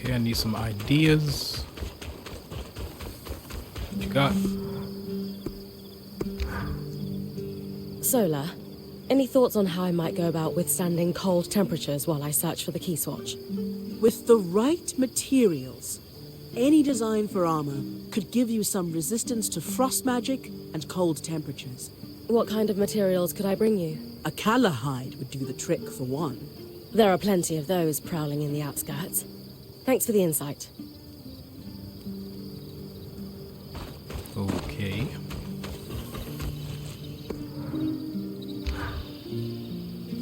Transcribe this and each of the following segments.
Okay, I need some ideas. What you got? Solar, any thoughts on how I might go about withstanding cold temperatures while I search for the key swatch? With the right materials, any design for armor could give you some resistance to frost magic and cold temperatures. What kind of materials could I bring you? A Kala hide would do the trick for one. There are plenty of those prowling in the outskirts. Thanks for the insight. Okay.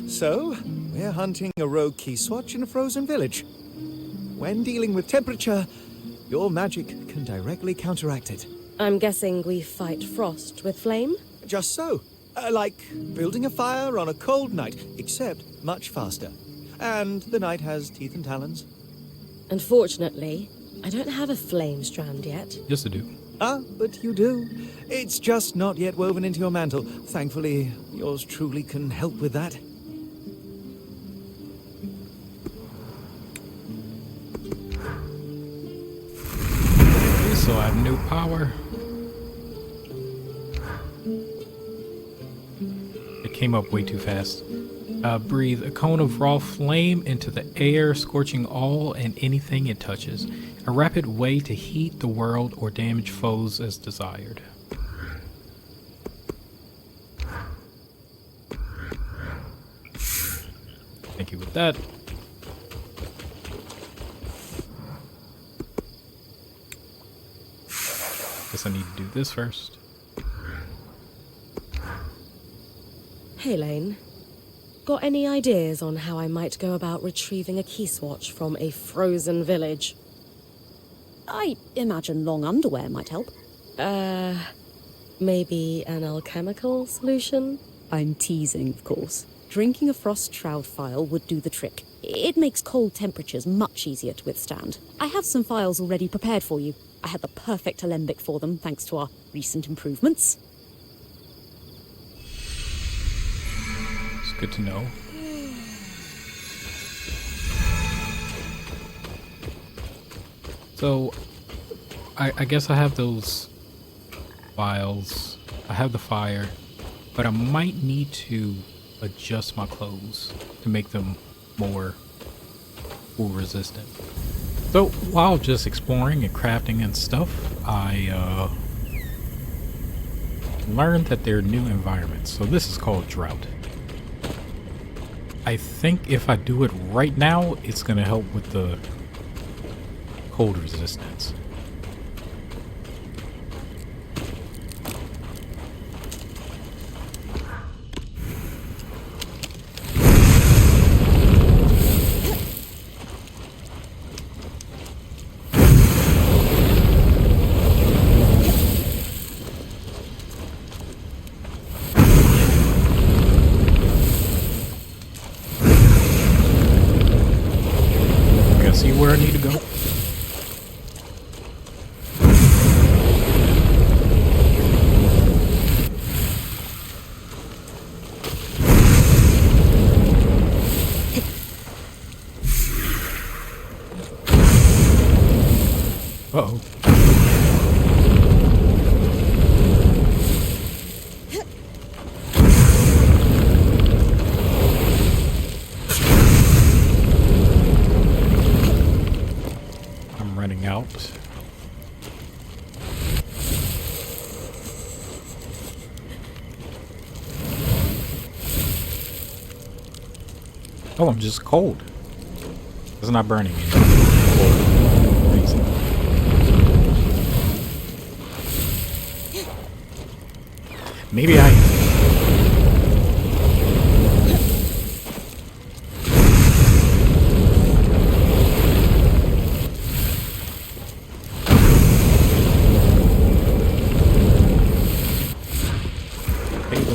So, we're hunting a rogue key swatch in a frozen village. When dealing with temperature, your magic can directly counteract it. I'm guessing we fight frost with flame? Just so. Like building a fire on a cold night, except much faster. And the night has teeth and talons. Unfortunately, I don't have a flame strand yet. Yes, I do. Ah, but you do. It's just not yet woven into your mantle. Thankfully, yours truly can help with that. So I have new power. It came up way too fast. Breathe a cone of raw flame into the air, scorching all and anything it touches. A rapid way to heat the world or damage foes as desired. Thank you with that. Guess I need to do this first. Hey, Lane. Got any ideas on how I might go about retrieving a key swatch from a frozen village? I imagine long underwear might help. Maybe an alchemical solution? I'm teasing, of course. Drinking a frost shroud phial would do the trick. It makes cold temperatures much easier to withstand. I have some phials already prepared for you. I had the perfect alembic for them, thanks to our recent improvements. It's good to know. So, I guess I have those files. I have the fire, but I might need to adjust my clothes to make them more cool resistant. So while just exploring and crafting and stuff, I learned that there are new environments. So this is called drought. I think if I do it right now, it's going to help with the cold resistance. See where I need to go. Uh-oh. Running out. Oh, I'm just cold. It's not burning me. Maybe let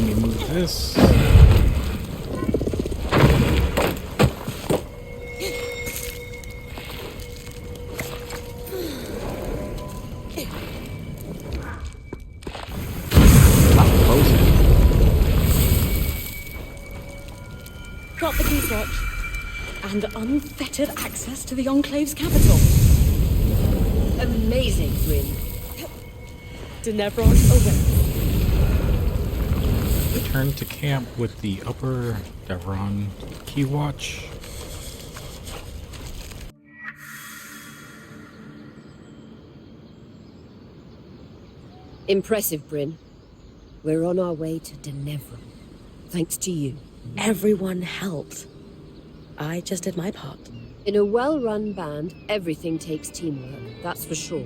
me move this. Drop the key swatch. and unfettered access to the Enclave's capital. Amazing, Bryn. Denevron away. Return to camp with the Upper Devron Key Watch. Impressive, Bryn. We're on our way to Denevron. Thanks to you. Everyone helped. I just did my part. In a well-run band, everything takes teamwork, that's for sure.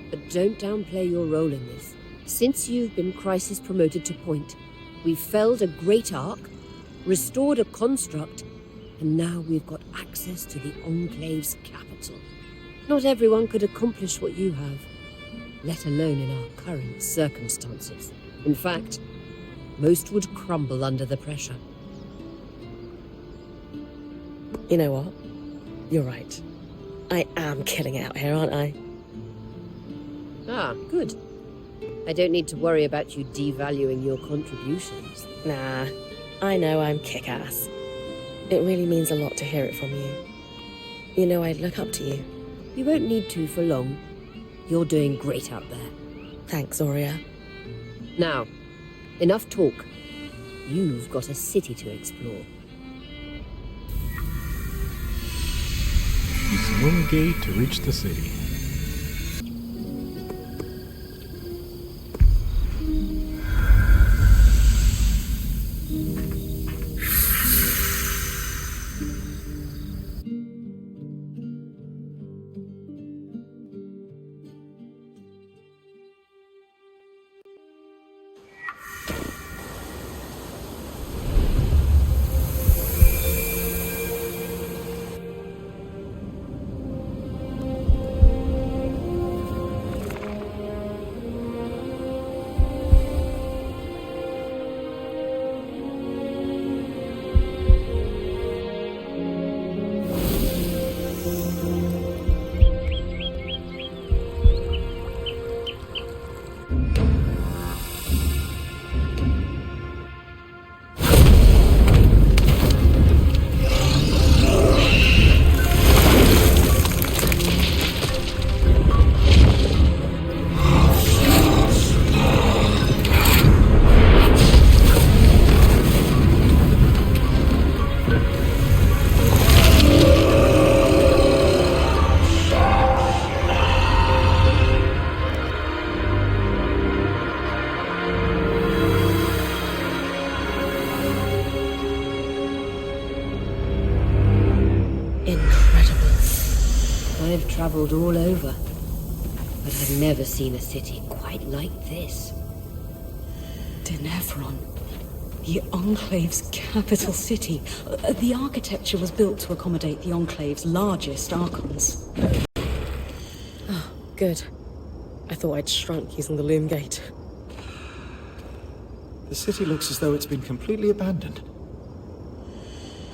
But don't downplay your role in this. Since you've been crisis promoted to point, we've felled a great arc, restored a construct, and now we've got access to the Enclave's capital. Not everyone could accomplish what you have, let alone in our current circumstances. In fact, most would crumble under the pressure. You know what? You're right. I am killing it out here, aren't I? Ah, good. I don't need to worry about you devaluing your contributions. Nah, I know I'm kick-ass. It really means a lot to hear it from you. You know I look up to you. You won't need to for long. You're doing great out there. Thanks, Aurea. Now, enough talk. You've got a city to explore. Use the Moon Gate to reach the city. I've traveled all over, but I've never seen a city quite like this. Denevron. The Enclave's capital city. The architecture was built to accommodate the Enclave's largest archons. Oh, good. I thought I'd shrunk using the loom gate. The city looks as though it's been completely abandoned.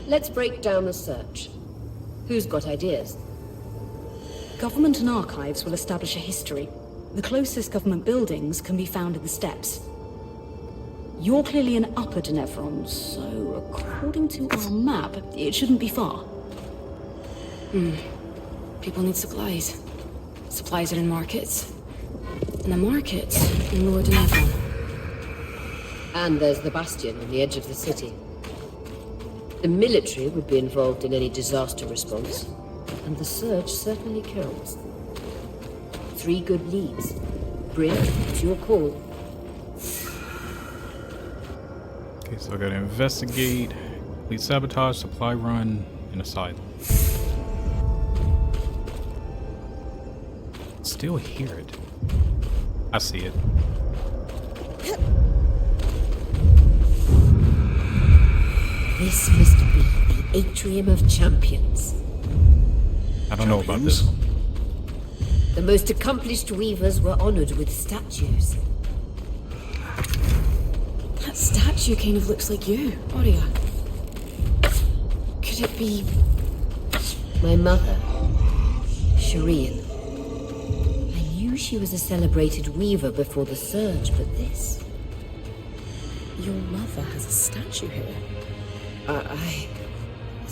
Let's break down the search. Who's got ideas? Government and archives will establish a history. The closest government buildings can be found in the steppes. You're clearly in Upper Denevron, so according to our map, it shouldn't be far. People need supplies. Supplies are in markets. And the markets in Lower Denevron. And there's the bastion on the edge of the city. The military would be involved in any disaster response, and the surge certainly counts. 3 good leads. Bryn, it's your call. Okay, so I gotta investigate, complete sabotage, supply run, and asylum. Still hear it. I see it. This must be the Atrium of Champions. I don't know about this one. The most accomplished weavers were honored with statues. That statue kind of looks like you, Aurea. Could it be... My mother, Shireen. I knew she was a celebrated weaver before the surge, but this... Your mother has a statue here.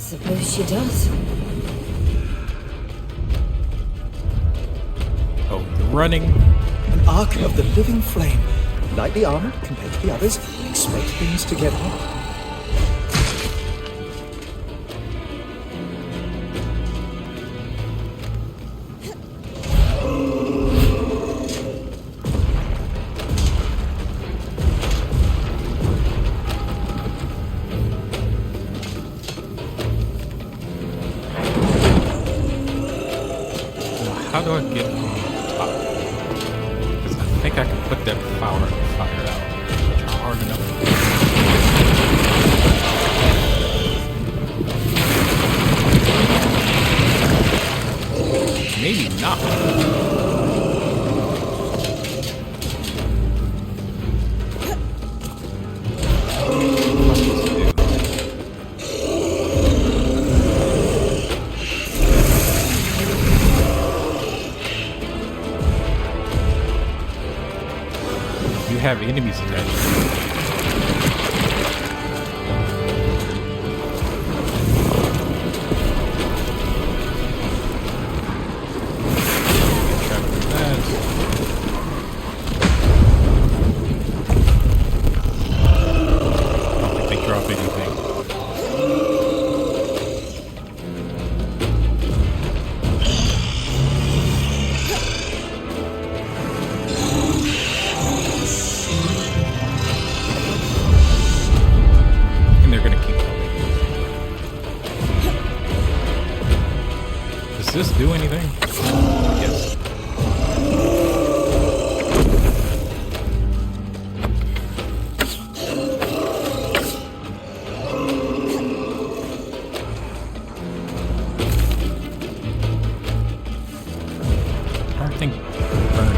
Suppose she does. Oh, you're running. An arc of the living flame. Lightly armored compared to the others. Expect things to get hot. How do I get on top? Because I think I can put that fire out. Try hard enough. Maybe not. What's this do? You have enemies attached. Trapped with that. I don't think they drop anything. And they're gonna keep coming. Does this do anything? Yes. I don't think burn.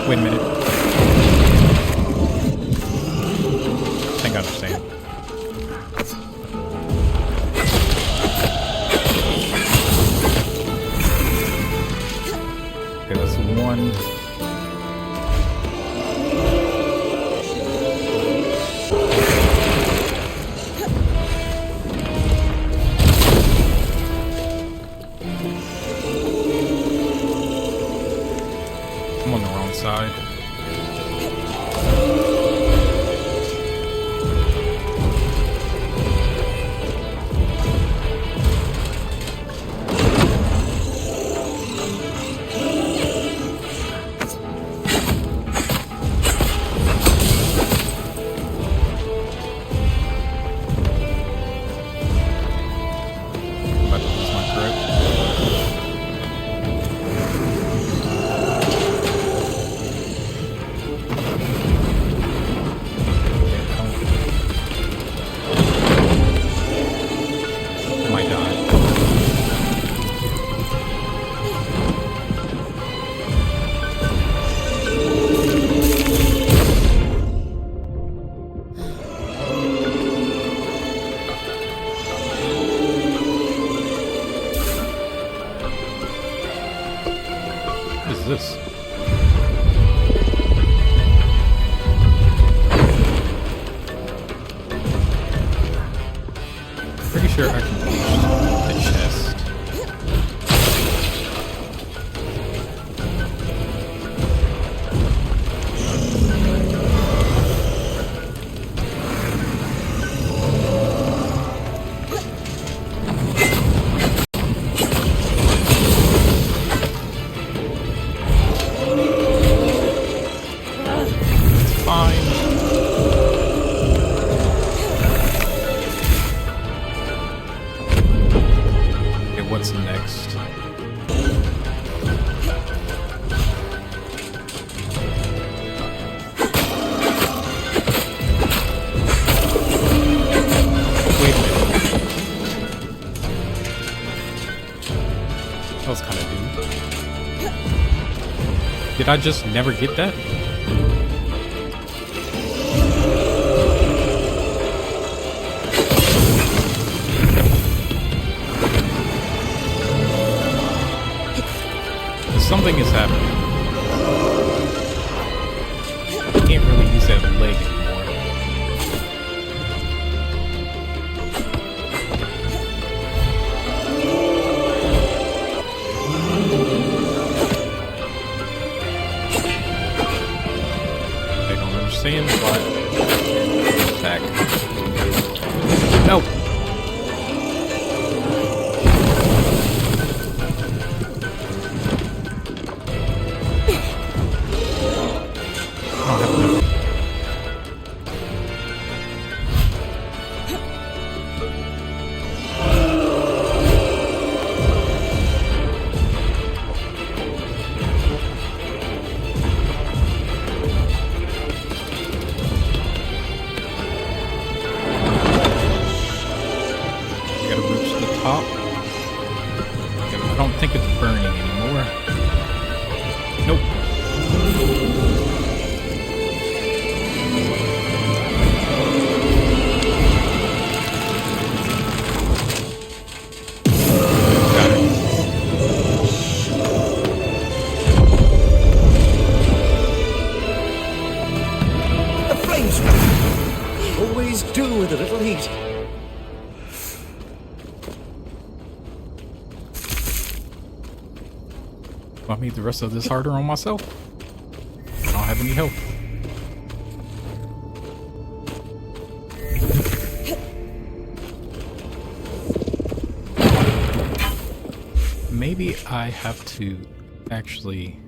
Wait a minute. I think I understand. Okay, that's one. I'm on the wrong side. I'm about to lose my grip. I might die. What is this? Pretty sure I can reach the chest. It's fine. I just never get that? Something is happening. I can't really use that leg anymore. They don't understand why. Back. No. I don't think it's burning anymore. Nope. Got it. The flames! Always do with a little heat. I made the rest of this harder on myself. I don't have any help. Maybe I have to actually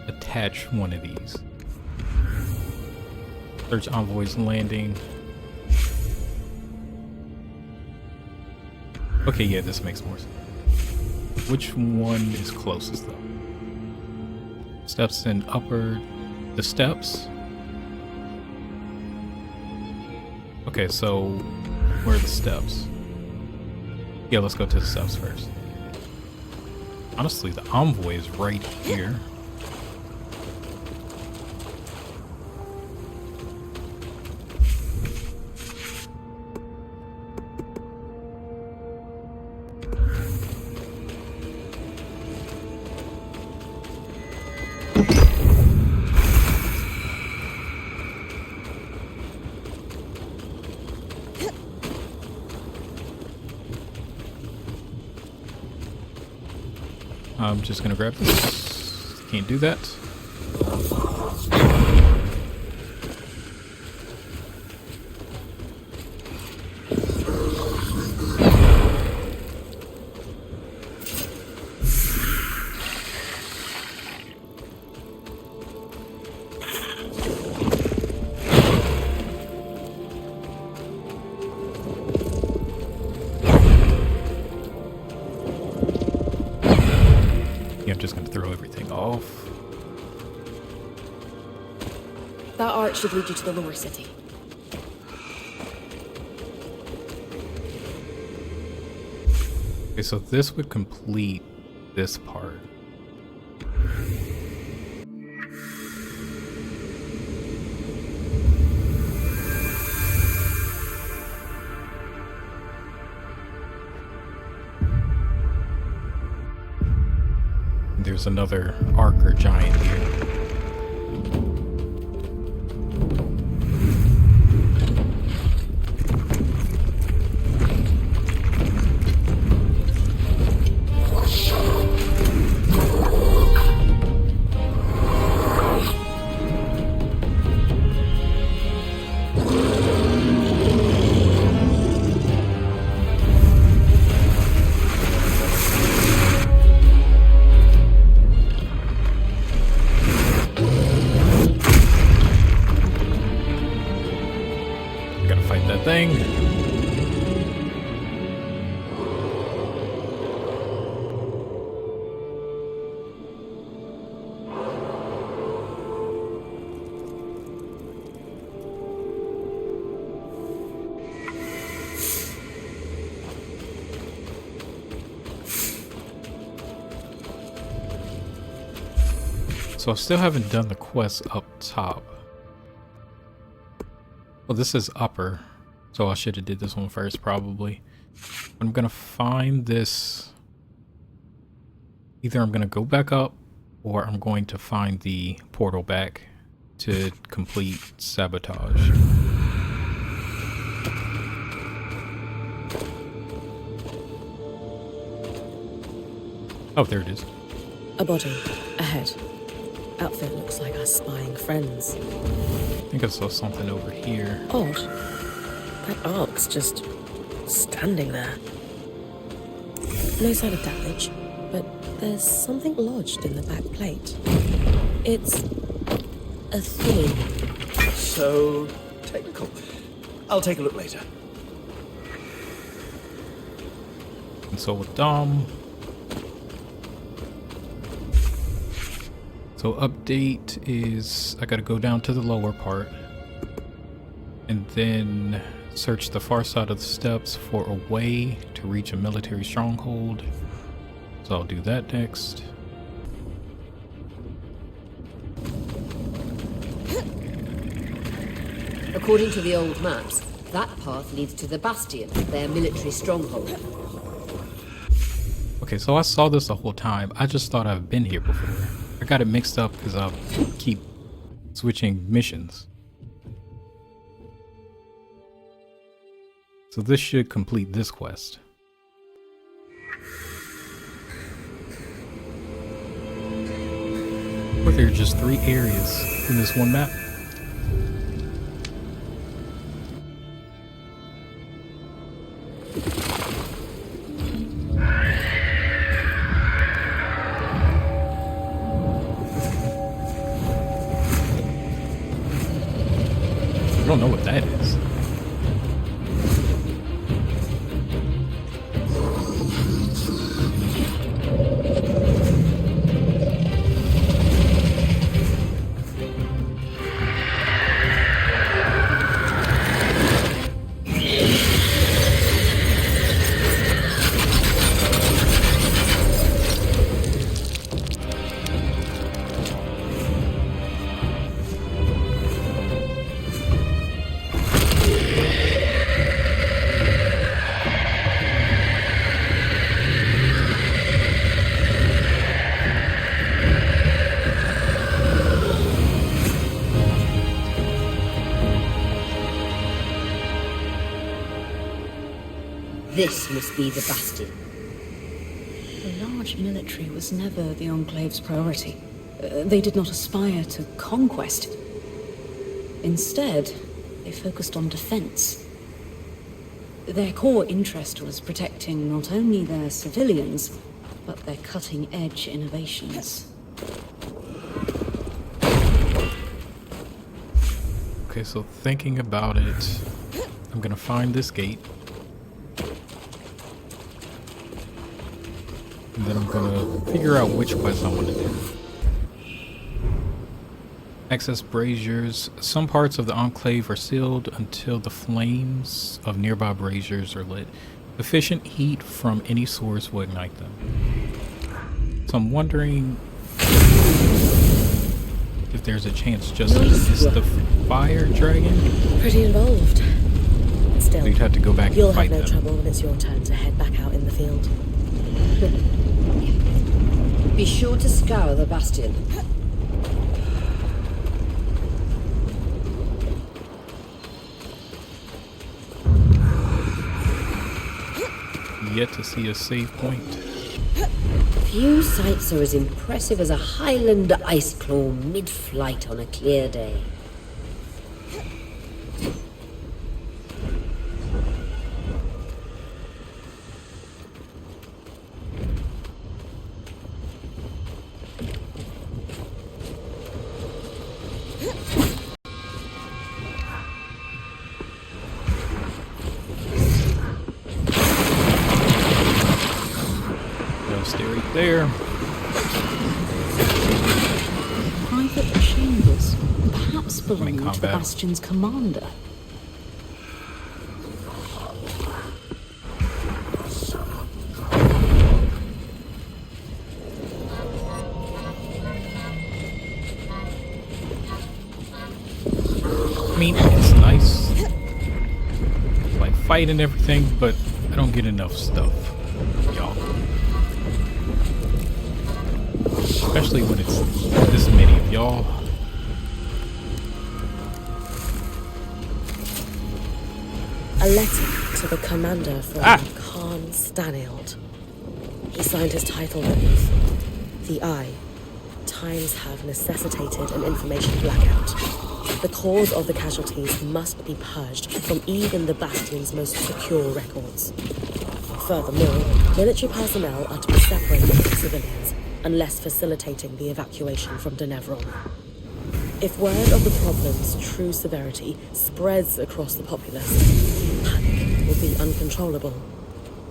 attach one of these. Search envoys landing. Okay, yeah, this makes more sense. Which one is closest though? Steps in upper, the steps. Okay, so where are the steps? Yeah, let's go to the steps first. Honestly, the envoy is right here. I'm just gonna grab this. Can't do that. I'm just gonna throw everything off. That arch should lead you to the lower city. Okay, so this would complete this part. There's another Archer giant here. So I still haven't done the quest up top. Well, this is upper, so I should have did this one first probably. I'm gonna find this. Either I'm gonna go back up, or I'm going to find the portal back to complete sabotage. Oh, there it is. A body. Ahead. Outfit looks like us spying friends. I think I saw something over here. Odd. That ark's just standing there. No sign of damage, but there's something lodged in the back plate. It's a theme. So technical. I'll take a look later. Console with Dom. So update is I gotta go down to the lower part and then search the far side of the steps for a way to reach a military stronghold. So I'll do that next. According to the old maps, that path leads to the Bastion, their military stronghold. Okay, so I saw this the whole time. I just thought I've been here before. I got it mixed up because I keep switching missions. So this should complete this quest. Or there are just 3 areas in this one map. I don't know what that is. This must be the Bastion. The large military was never the Enclave's priority. They did not aspire to conquest. Instead, they focused on defense. Their core interest was protecting not only their civilians, but their cutting-edge innovations. Okay, so thinking about it, I'm gonna find this gate. And then I'm gonna figure out which quest I want to do. Access braziers. Some parts of the Enclave are sealed until the flames of nearby braziers are lit. Efficient heat from any source will ignite them. So I'm wondering if there's a chance just to miss the fire dragon. Pretty involved. Still, You'd have to go back you'll and have fight no them. trouble when it's your turn to head back out in the field. Be sure to scour the Bastion. Yet to see a save point. Few sights are as impressive as a Highland ice claw mid-flight on a clear day. They'll stay right there. Private chambers, perhaps belonging to the combat. Bastion's commander. mean, it's nice, like fight and everything, but I don't get enough stuff, y'all. Especially when it's this many of y'all. A letter to the commander from Khan Stanield. He signed his title with the I. Times have necessitated an information blackout. The cause of the casualties must be purged from even the Bastion's most secure records. Furthermore, military personnel are to be separated from civilians unless facilitating the evacuation from Denevron. If word of the problem's true severity spreads across the populace, panic will be uncontrollable.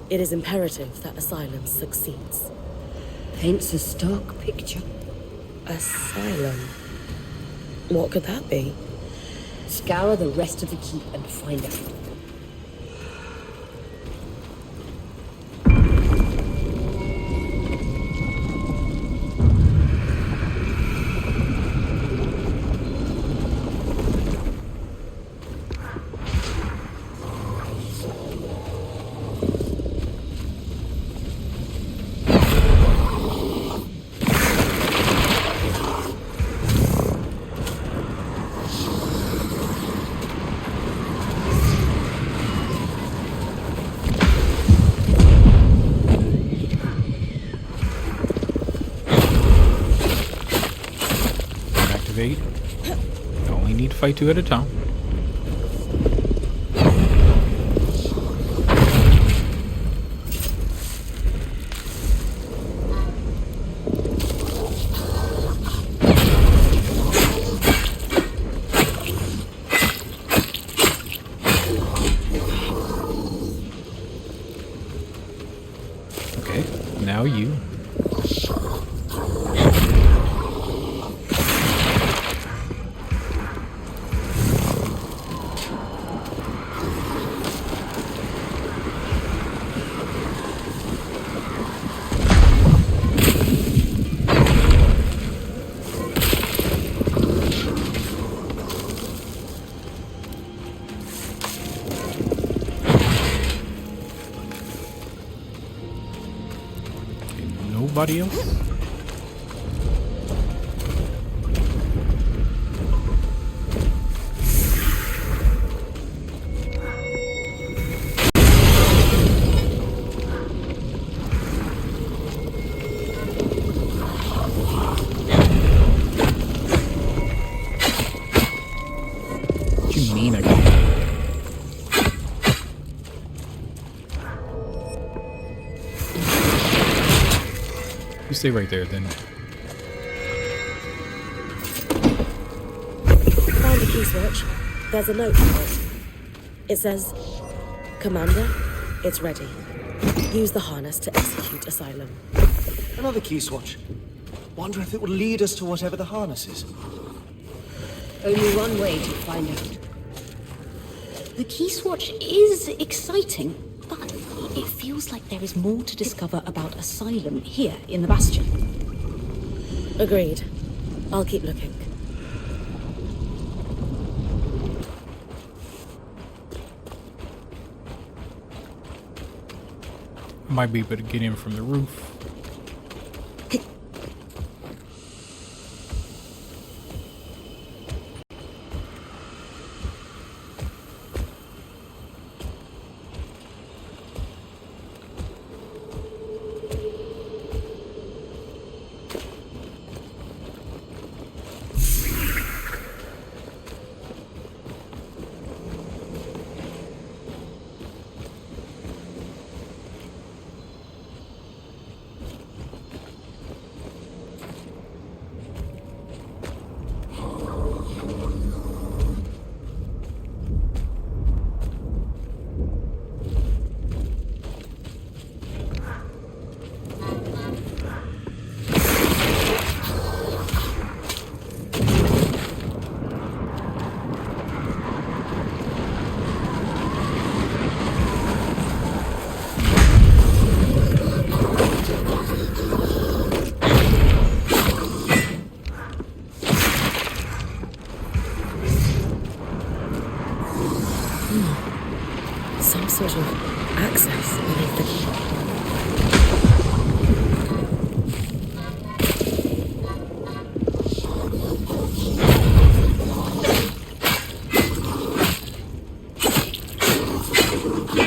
It is imperative that Asylum succeeds. Paints a stark picture. Asylum? What could that be? Scour the rest of the keep and find out. Activate. You only need to fight 2 at a time. Okay, now you. Nobody else? What you mean I can't? You stay right there then. Found the key switch. There's a note on it. It says, Commander, it's ready. Use the harness to execute Asylum. Another key swatch. Wonder if it will lead us to whatever the harness is. Only one way to find out. The key swatch is exciting, but it feels like there is more to discover about Asylum here in the Bastion. Agreed. I'll keep looking. Might be able to get in from the roof. sort of access beneath the key.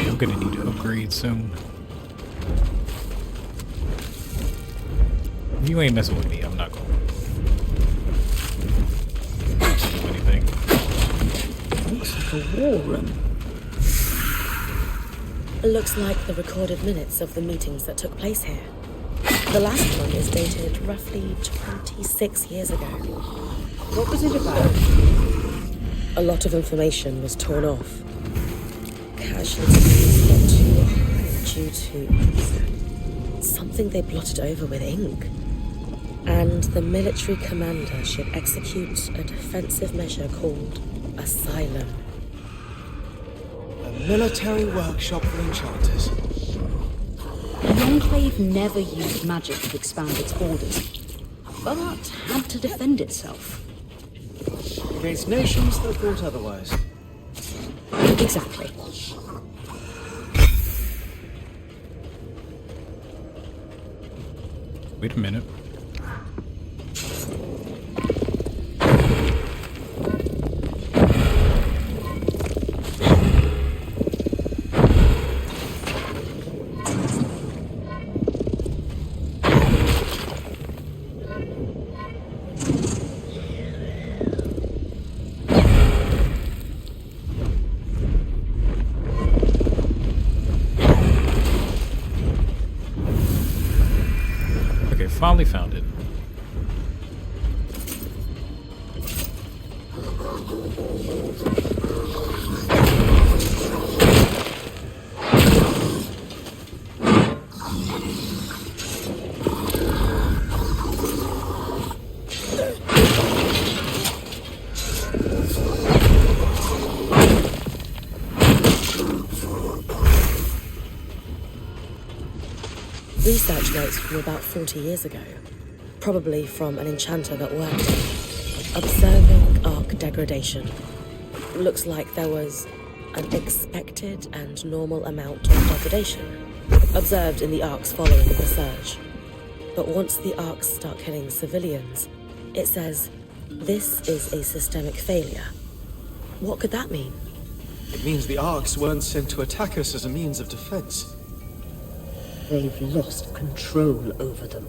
I'm gonna need to upgrade soon. If you ain't messing with me, I'm not gonna do anything. Looks like a war room. It looks like the recorded minutes of the meetings that took place here. The last one is dated roughly 26 years ago. What was it about? A lot of information was torn off. Casualties got too high due to something they blotted over with ink. And the military commander should execute a defensive measure called Asylum. A military workshop for enchanters. The Enclave never used magic to expand its borders, but had to defend itself. Against nations that thought otherwise. Exactly. Wait a minute. Okay, finally found it. Research notes from about 40 years ago, probably from an enchanter that worked here. Observing arc degradation. Looks like there was an expected and normal amount of degradation observed in the arcs following the surge. But once the arcs start killing civilians, it says this is a systemic failure. What could that mean? It means the Arks weren't sent to attack us as a means of defense. They've lost control over them.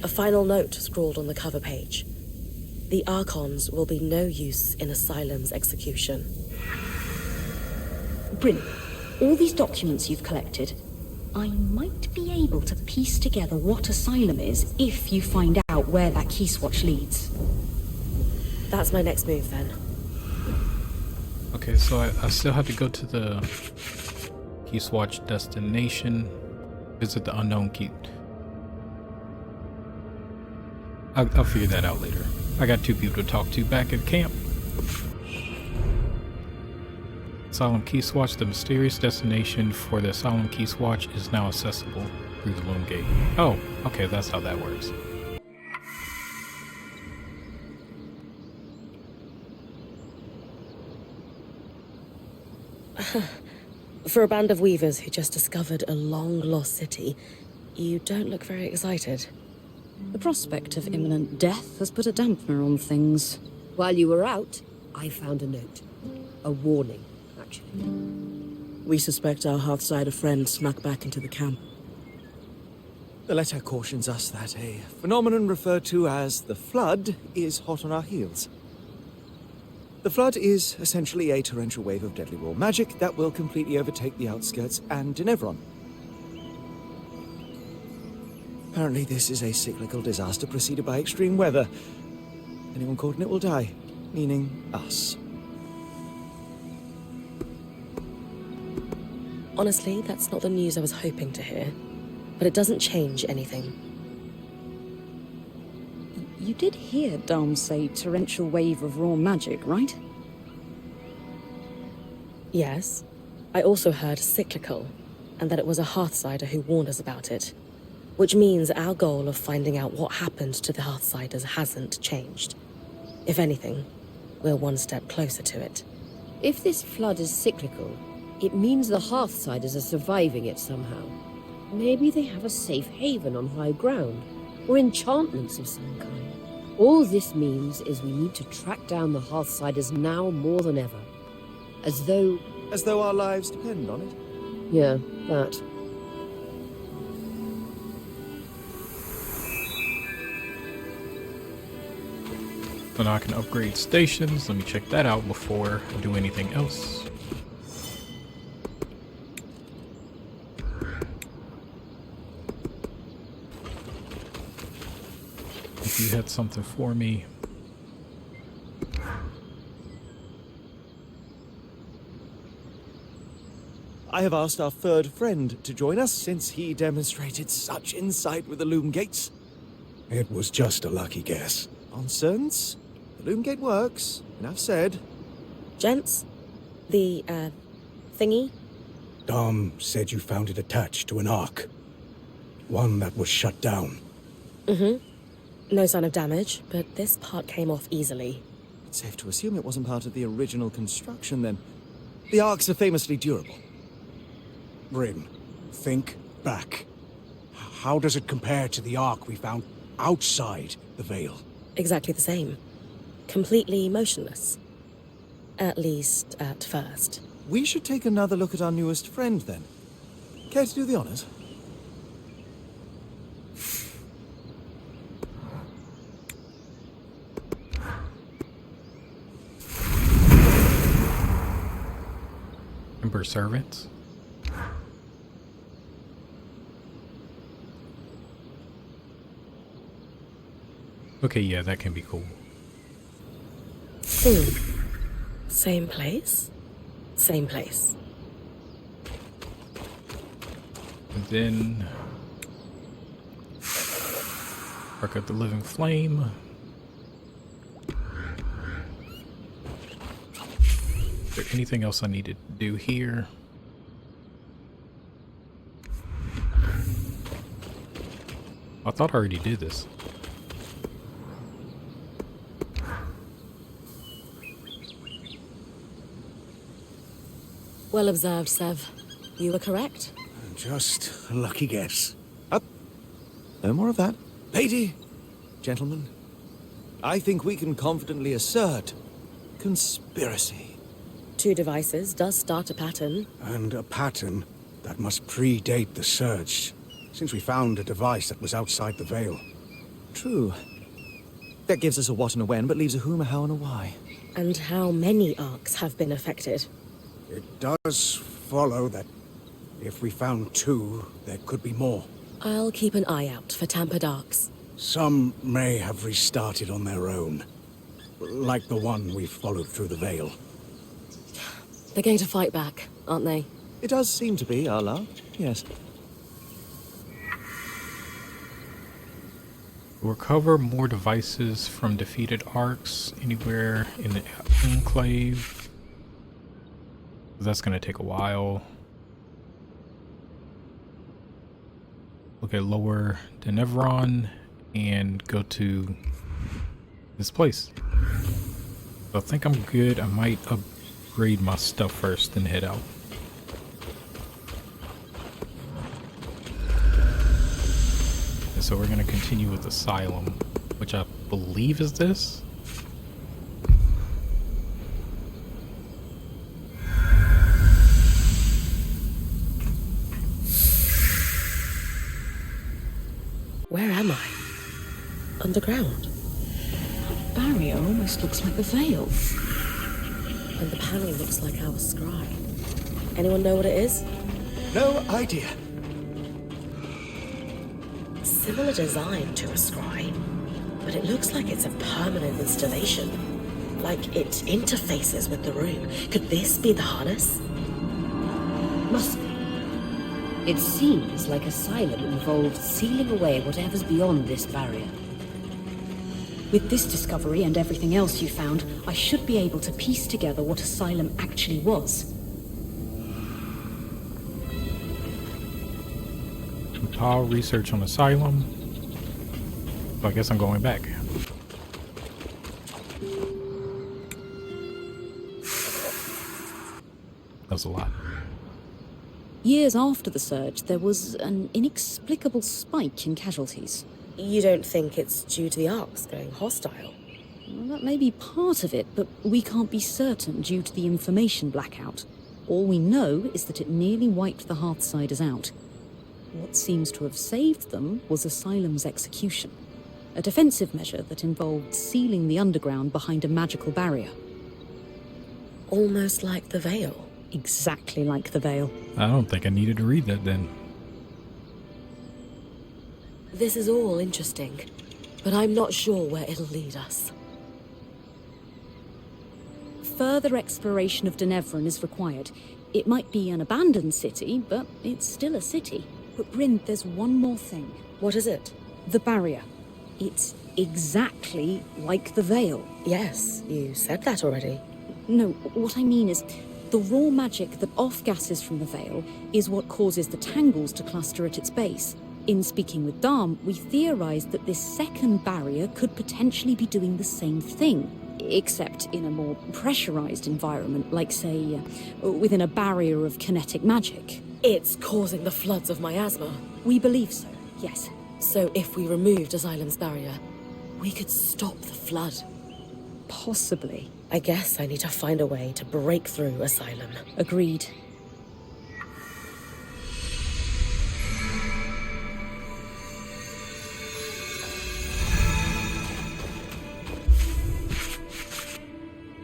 A final note scrawled on the cover page. The Archons will be no use in Asylum's execution. Bryn, all these documents you've collected, I might be able to piece together what Asylum is if you find out where that key swatch leads. That's my next move then. Okay, so I still have to go to the key swatch destination, visit the unknown key. I'll figure that out later. I got 2 people to talk to back at camp. Asylum key swatch, the mysterious destination for the Asylum key swatch is now accessible through the Loom Gate. Oh, okay, that's how that works. For a band of weavers who just discovered a long-lost city, you don't look very excited. The prospect of imminent death has put a dampener on things. While you were out, I found a note. A warning, actually. We suspect our Hearthsider friend snuck back into the camp. The letter cautions us that a phenomenon referred to as the Flood is hot on our heels. The Flood is essentially a torrential wave of deadly raw magic that will completely overtake the outskirts and Denevron. Apparently this is a cyclical disaster preceded by extreme weather. Anyone caught in it will die, meaning us. Honestly, that's not the news I was hoping to hear. But it doesn't change anything. You did hear Dom say torrential wave of raw magic, right? Yes. I also heard cyclical, and that it was a Hearthsider who warned us about it. Which means our goal of finding out what happened to the Hearthsiders hasn't changed. If anything, we're one step closer to it. If this flood is cyclical, It means the Hearthsiders are surviving it somehow. Maybe they have a safe haven on high ground, or enchantments of some kind. All this means is we need to track down the Hearthsiders now more than ever. As though our lives depend on it. Yeah, that. So now I can upgrade stations. Let me check that out before I do anything else. If you had something for me. I have asked our third friend to join us since he demonstrated such insight with the loom gates. It was just a lucky guess. Nonsense. The loom gate works. Enough said. Gents, the, thingy? Dom said you found it attached to an ark. One that was shut down. Mm-hmm. No sign of damage, but this part came off easily. It's safe to assume it wasn't part of the original construction then. The arcs are famously durable. Bryn, think back. How does it compare to the ark we found outside the Vale? Exactly the same. Completely motionless. At least at first. We should take another look at our newest friend then. Care to do the honors? Ember servants. Okay, yeah, that can be cool. Same place? Same place. And then work up the living flame. Is there anything else I need to do here? I thought I already did this. Well observed, Sev. You were correct. Just a lucky guess. Up. No more of that. Lady, gentlemen, I think we can confidently assert conspiracy. 2 devices does start a pattern. And a pattern that must predate the Surge, since we found a device that was outside the Vale. True. That gives us a what and a when, but leaves a whom, a how, and a why. And how many arcs have been affected? It does follow that if we found 2, there could be more. I'll keep an eye out for tampered arcs. Some may have restarted on their own, like the one we followed through the Vale. They're going to fight back, aren't they? It does seem to be, Allah. Yes. Recover more devices from defeated arcs anywhere in the enclave. That's going to take a while. Look at Lower Denevron and go to this place. So I think I'm good. I might upgrade my stuff first and head out. And so we're going to continue with Asylum, which I believe is this. Where am I? Underground. Barrier almost looks like the Veil. And the panel looks like our scry. Anyone know what it is? No idea. Similar design to a scry, but it looks like it's a permanent installation. Like it interfaces with the room. Could this be the harness? Must be. It seems like Asylum involved sealing away whatever's beyond this barrier. With this discovery and everything else you found, I should be able to piece together what Asylum actually was. Compile research on Asylum. So I guess I'm going back. That was a lot. Years after the surge, there was an inexplicable spike in casualties. You don't think it's due to the arcs going hostile? Well, that may be part of it, but we can't be certain due to the information blackout. All we know is that it nearly wiped the Hearthsiders out. What seems to have saved them was Asylum's execution, a defensive measure that involved sealing the underground behind a magical barrier. Almost like the Veil. Exactly like the Veil. I don't think I needed to read that then. This is all interesting, but I'm not sure where it'll lead us. Further exploration of Denevran is required. It might be an abandoned city, but it's still a city. But Bryn, there's one more thing. What is it? The barrier. It's exactly like the Veil. Yes, you said that already. No, what I mean is, the raw magic that off-gasses from the Veil is what causes the tangles to cluster at its base. In speaking with Darm, we theorized that this second barrier could potentially be doing the same thing, except in a more pressurized environment, like, say, within a barrier of kinetic magic. It's causing the floods of miasma. We believe so, yes. So if we removed Asylum's barrier, we could stop the flood. Possibly. I guess I need to find a way to break through Asylum. Agreed.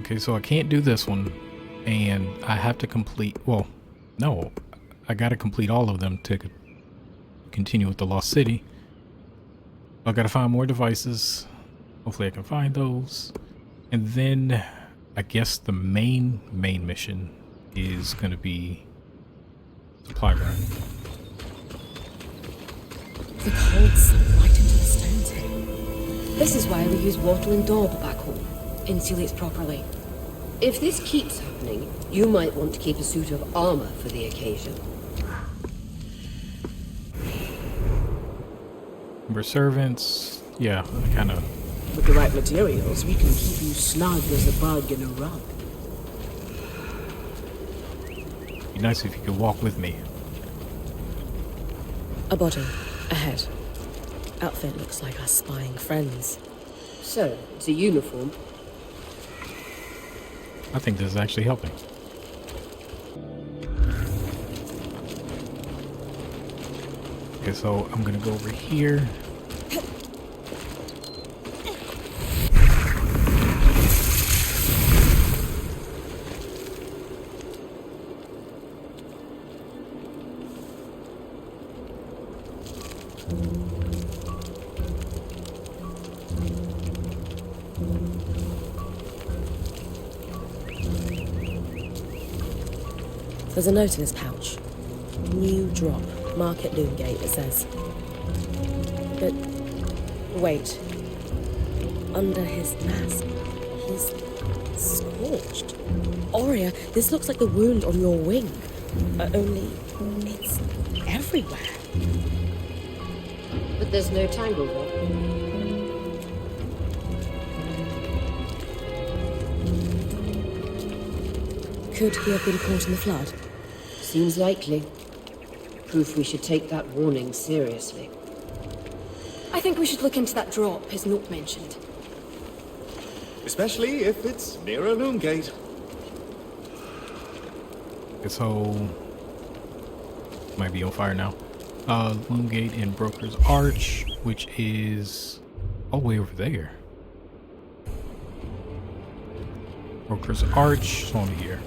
Okay, so I can't do this one, and I have to complete, well, no, I gotta complete all of them to continue with the Lost City. I gotta find more devices. Hopefully I can find those. And then I guess the main mission is gonna be supply run. The cold sunk right into the stones here. This is why we use wattle and daub back home. Insulates properly. If this keeps happening, you might want to keep a suit of armor for the occasion. Number of servants, yeah, kind of. With the right materials, we can keep you snug as a bug in a rug. Be nice if you could walk with me. A body. Ahead. Outfit looks like our spying friends. So, it's a uniform. I think this is actually helping. Okay, so I'm gonna go over here. There's a note in his pouch. New drop. Market Loomgate, it says. But wait. Under his mask, he's scorched. Aurea, this looks like the wound on your wing. Only it's everywhere. But there's no tangle there. Could he have been caught in the flood? Seems likely. Proof we should take that warning seriously. I think we should look into that drop his note mentioned. Especially if it's near a loom gate. Okay, so might be on fire now. Loomgate and Broker's Arch, which is all the way over there. Broker's Arch, it's on here.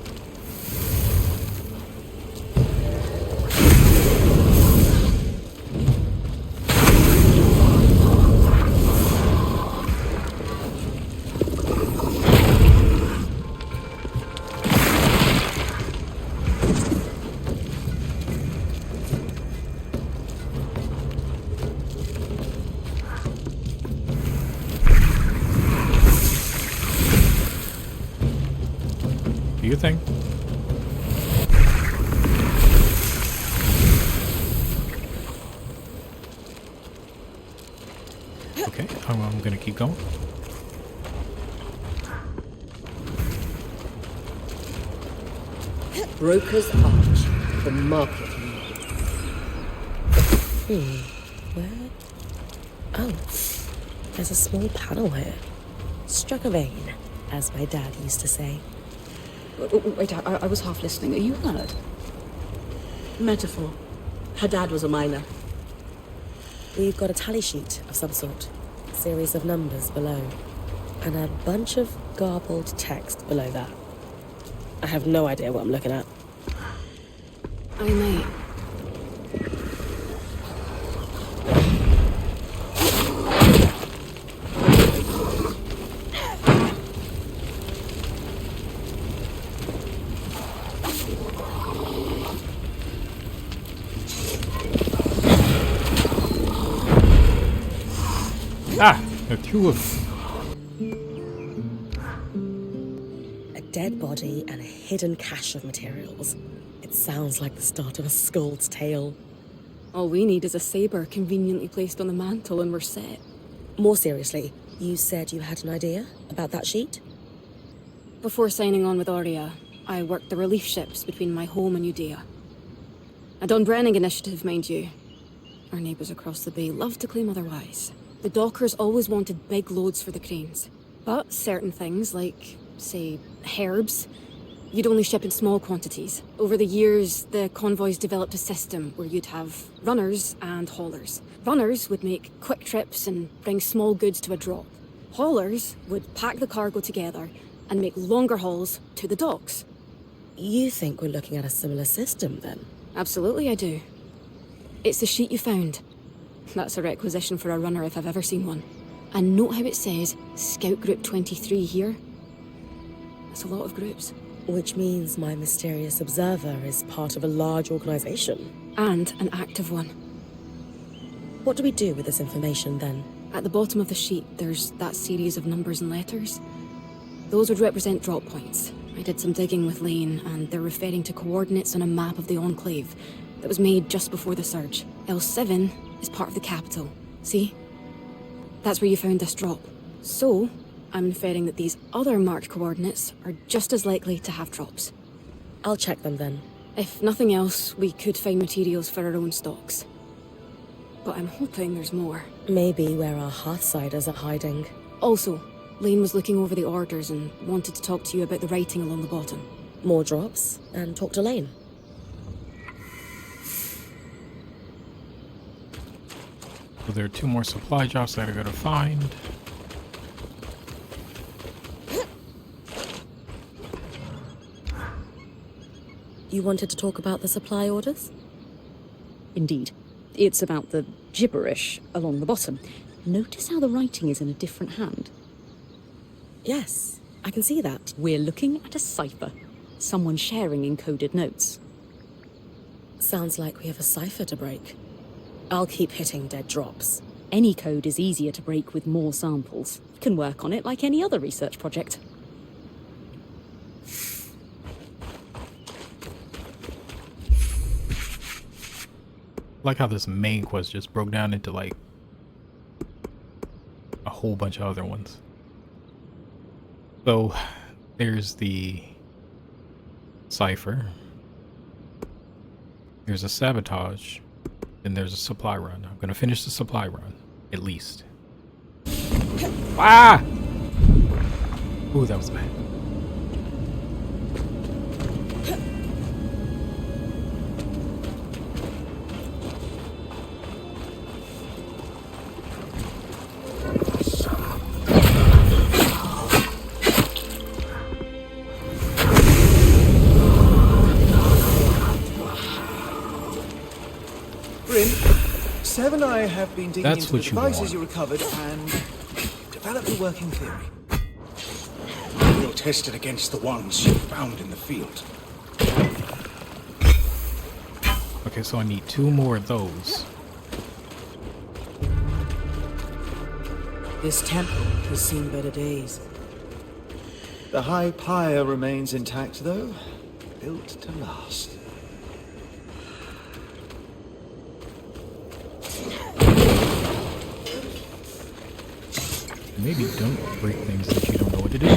Do your thing. Okay, I'm gonna keep going. Broker's Arch. The market Where? Oh, there's a small panel here. Struck a vein, as my dad used to say. Wait, I was half listening. Are you hurt? Metaphor. Her dad was a miner. We've got a tally sheet of some sort, series of numbers below, and a bunch of garbled text below that. I have no idea what I'm looking at. I might. Ah, there are two of them. A dead body and a hidden cache of materials. It sounds like the start of a Scold's tale. All we need is a saber conveniently placed on the mantle and we're set. More seriously, you said you had an idea about that sheet? Before signing on with Aurea, I worked the relief ships between my home and Udea. A Don Brenning initiative, mind you. Our neighbours across the bay love to claim otherwise. The dockers always wanted big loads for the cranes. But certain things, like, say, herbs, you'd only ship in small quantities. Over the years, the convoys developed a system where you'd have runners and haulers. Runners would make quick trips and bring small goods to a drop. Haulers would pack the cargo together and make longer hauls to the docks. You think we're looking at a similar system, then? Absolutely I do. It's the sheet you found. That's a requisition for a runner if I've ever seen one. And note how it says Scout Group 23 here. That's a lot of groups. Which means my mysterious observer is part of a large organization. And an active one. What do we do with this information, then? At the bottom of the sheet, there's that series of numbers and letters. Those would represent drop points. I did some digging with Lane, and they're referring to coordinates on a map of the Enclave that was made just before the surge. L7 is part of the capital. See? That's where you found this drop. So, I'm inferring that these other marked coordinates are just as likely to have drops. I'll check them then. If nothing else, we could find materials for our own stocks. But I'm hoping there's more. Maybe where our Hearthsiders are hiding. Also, Lane was looking over the orders and wanted to talk to you about the writing along the bottom. More drops, and talk to Lane. So there are two more supply drops that I gotta find. You wanted to talk about the supply orders? Indeed. It's about the gibberish along the bottom. Notice how the writing is in a different hand. Yes, I can see that. We're looking at a cipher. Someone sharing encoded notes. Sounds like we have a cipher to break. I'll keep hitting dead drops. Any code is easier to break with more samples. You can work on it like any other research project. Like how this main quest just broke down into like a whole bunch of other ones. So there's the cipher. There's a sabotage. And there's a supply run. I'm gonna finish the supply run, at least. Ah! Ooh, that was bad. Sev and I have been digging That's into the what you devices want. you recovered and developed a working theory. We'll test it against the ones you found in the field. Okay, so I need two more of those. This temple has seen better days. The high pyre remains intact, though. Built to last. Maybe don't break things that you don't know what it is.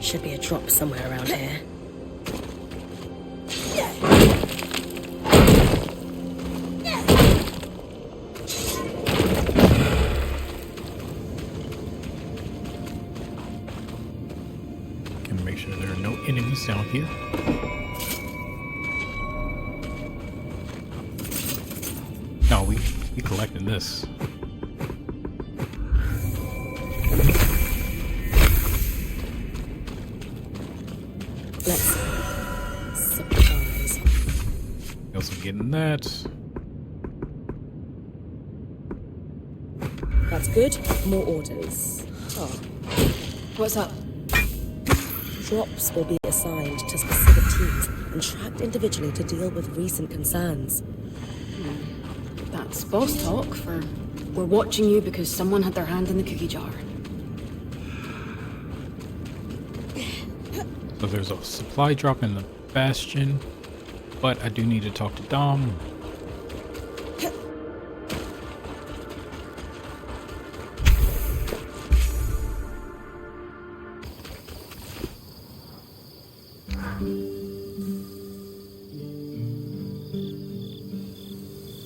Should be a drop somewhere around here. items down here. No, we collecting this. Let's see. Supplies. Also getting that. That's good. More orders. Oh. What's up? Drops will be assigned to specific teams and tracked individually to deal with recent concerns. That's boss talk for we're watching you because someone had their hand in the cookie jar. So there's a supply drop in the bastion, but I do need to talk to Dom.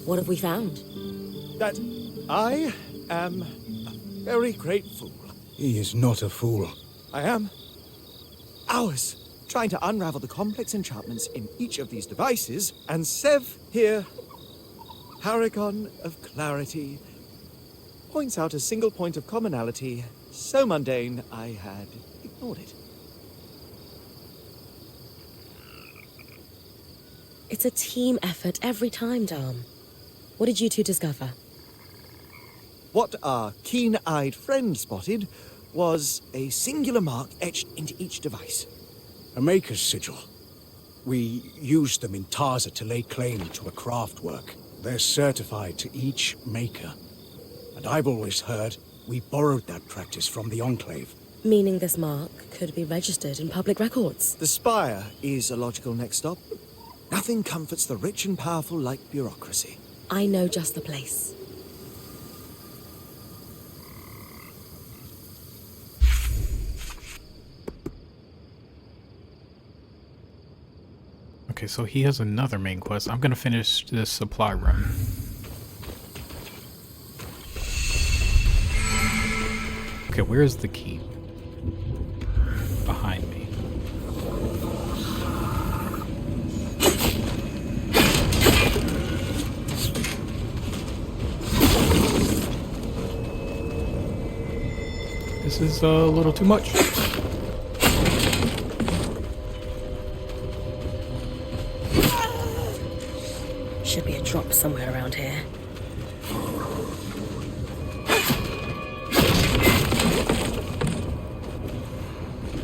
What have we found? That I am a very great fool. He is not a fool. I am. Hours trying to unravel the complex enchantments in each of these devices, and Sev here, paragon of clarity, points out a single point of commonality so mundane I had ignored it. It's a team effort every time, Dom. What did you two discover? What our keen-eyed friend spotted was a singular mark etched into each device. A maker's sigil. We used them in Tarza to lay claim to a craft work. They're certified to each maker. And I've always heard we borrowed that practice from the Enclave. Meaning this mark could be registered in public records. The Spire is a logical next stop. Nothing comforts the rich and powerful like bureaucracy. I know just the place. Okay, so he has another main quest. I'm gonna finish this supply run. Okay, where's the keep? Behind me. This is a little too much. Should be a drop somewhere around here.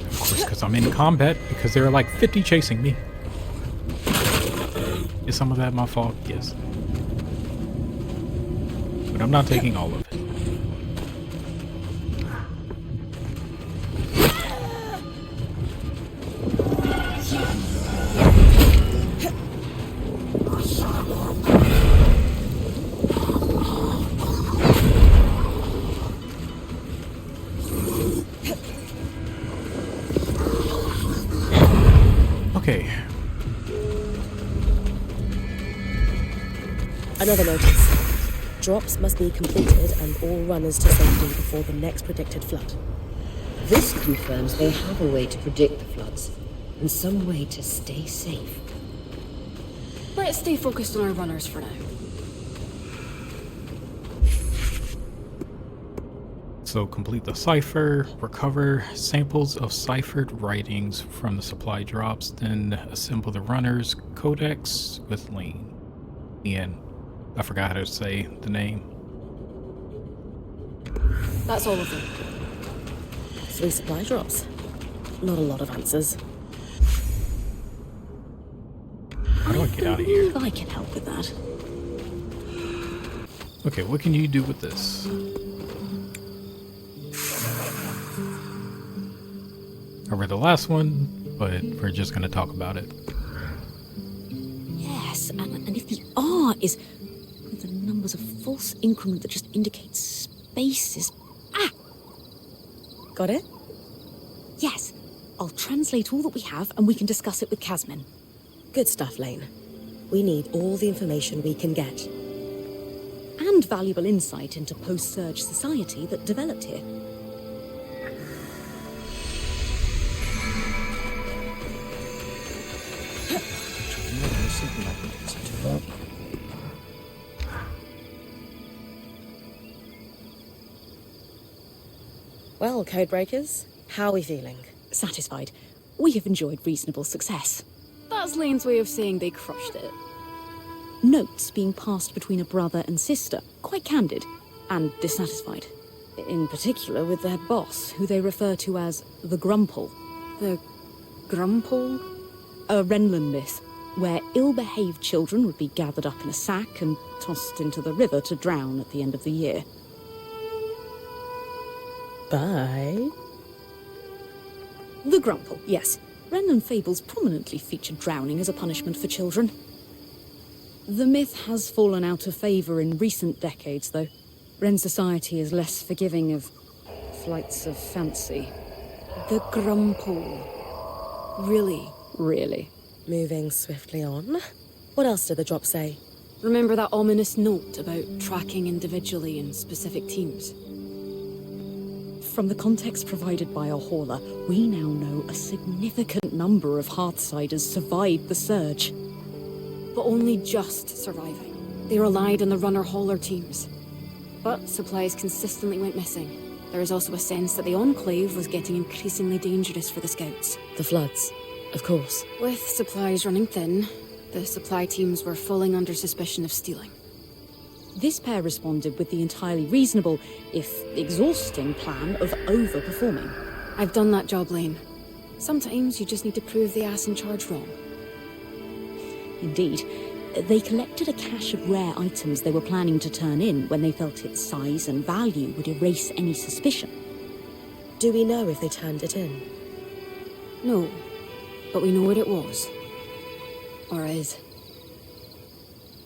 Of course, because I'm in combat, because there are like 50 chasing me. Is some of that my fault? Yes. But I'm not taking all of it. Okay. Another notice. Drops must be completed and all runners to safety before the next predicted flood. This confirms they have a way to predict the floods, and some way to stay safe. Let's stay focused on our runners for now. So complete the cipher, recover samples of ciphered writings from the supply drops, then assemble the runner's codex with Lean. Ian. I forgot how to say the name. That's all of them. 3 supply drops. Not a lot of answers. How do I get out of here? I can help with that. Okay, what can you do with this? I read the last one, but we're just going to talk about it. Yes, and if the R is with the numbers of false increment that just indicates spaces. Got it? Yes, I'll translate all that we have and we can discuss it with Casmin. Good stuff, Lane. We need all the information we can get. And valuable insight into post-surge society that developed here. something I can consider. Well, Codebreakers, how are we feeling? Satisfied. We have enjoyed reasonable success. That's Lane's way of saying they crushed it. Notes being passed between a brother and sister, quite candid, and dissatisfied. In particular with their boss, who they refer to as the Grumple. The Grumple? A Renlund myth, where ill-behaved children would be gathered up in a sack and tossed into the river to drown at the end of the year. Bye. The Grumple, yes. Renlund fables prominently feature drowning as a punishment for children. The myth has fallen out of favour in recent decades, though. Ren society is less forgiving of flights of fancy. The Grumple. Really? Really. Moving swiftly on. What else did the drop say? Remember that ominous note about tracking individually in specific teams? From the context provided by our hauler, we now know a significant number of Hearthsiders survived the surge. But only just surviving. They relied on the runner-hauler teams. But supplies consistently went missing. There is also a sense that the Enclave was getting increasingly dangerous for the Scouts. The floods, of course. With supplies running thin, the supply teams were falling under suspicion of stealing. This pair responded with the entirely reasonable, if exhausting, plan of overperforming. I've done that job, Lane. Sometimes you just need to prove the ass in charge wrong. Indeed. They collected a cache of rare items they were planning to turn in when they felt its size and value would erase any suspicion. Do we know if they turned it in? No, but we know what it was. Or is.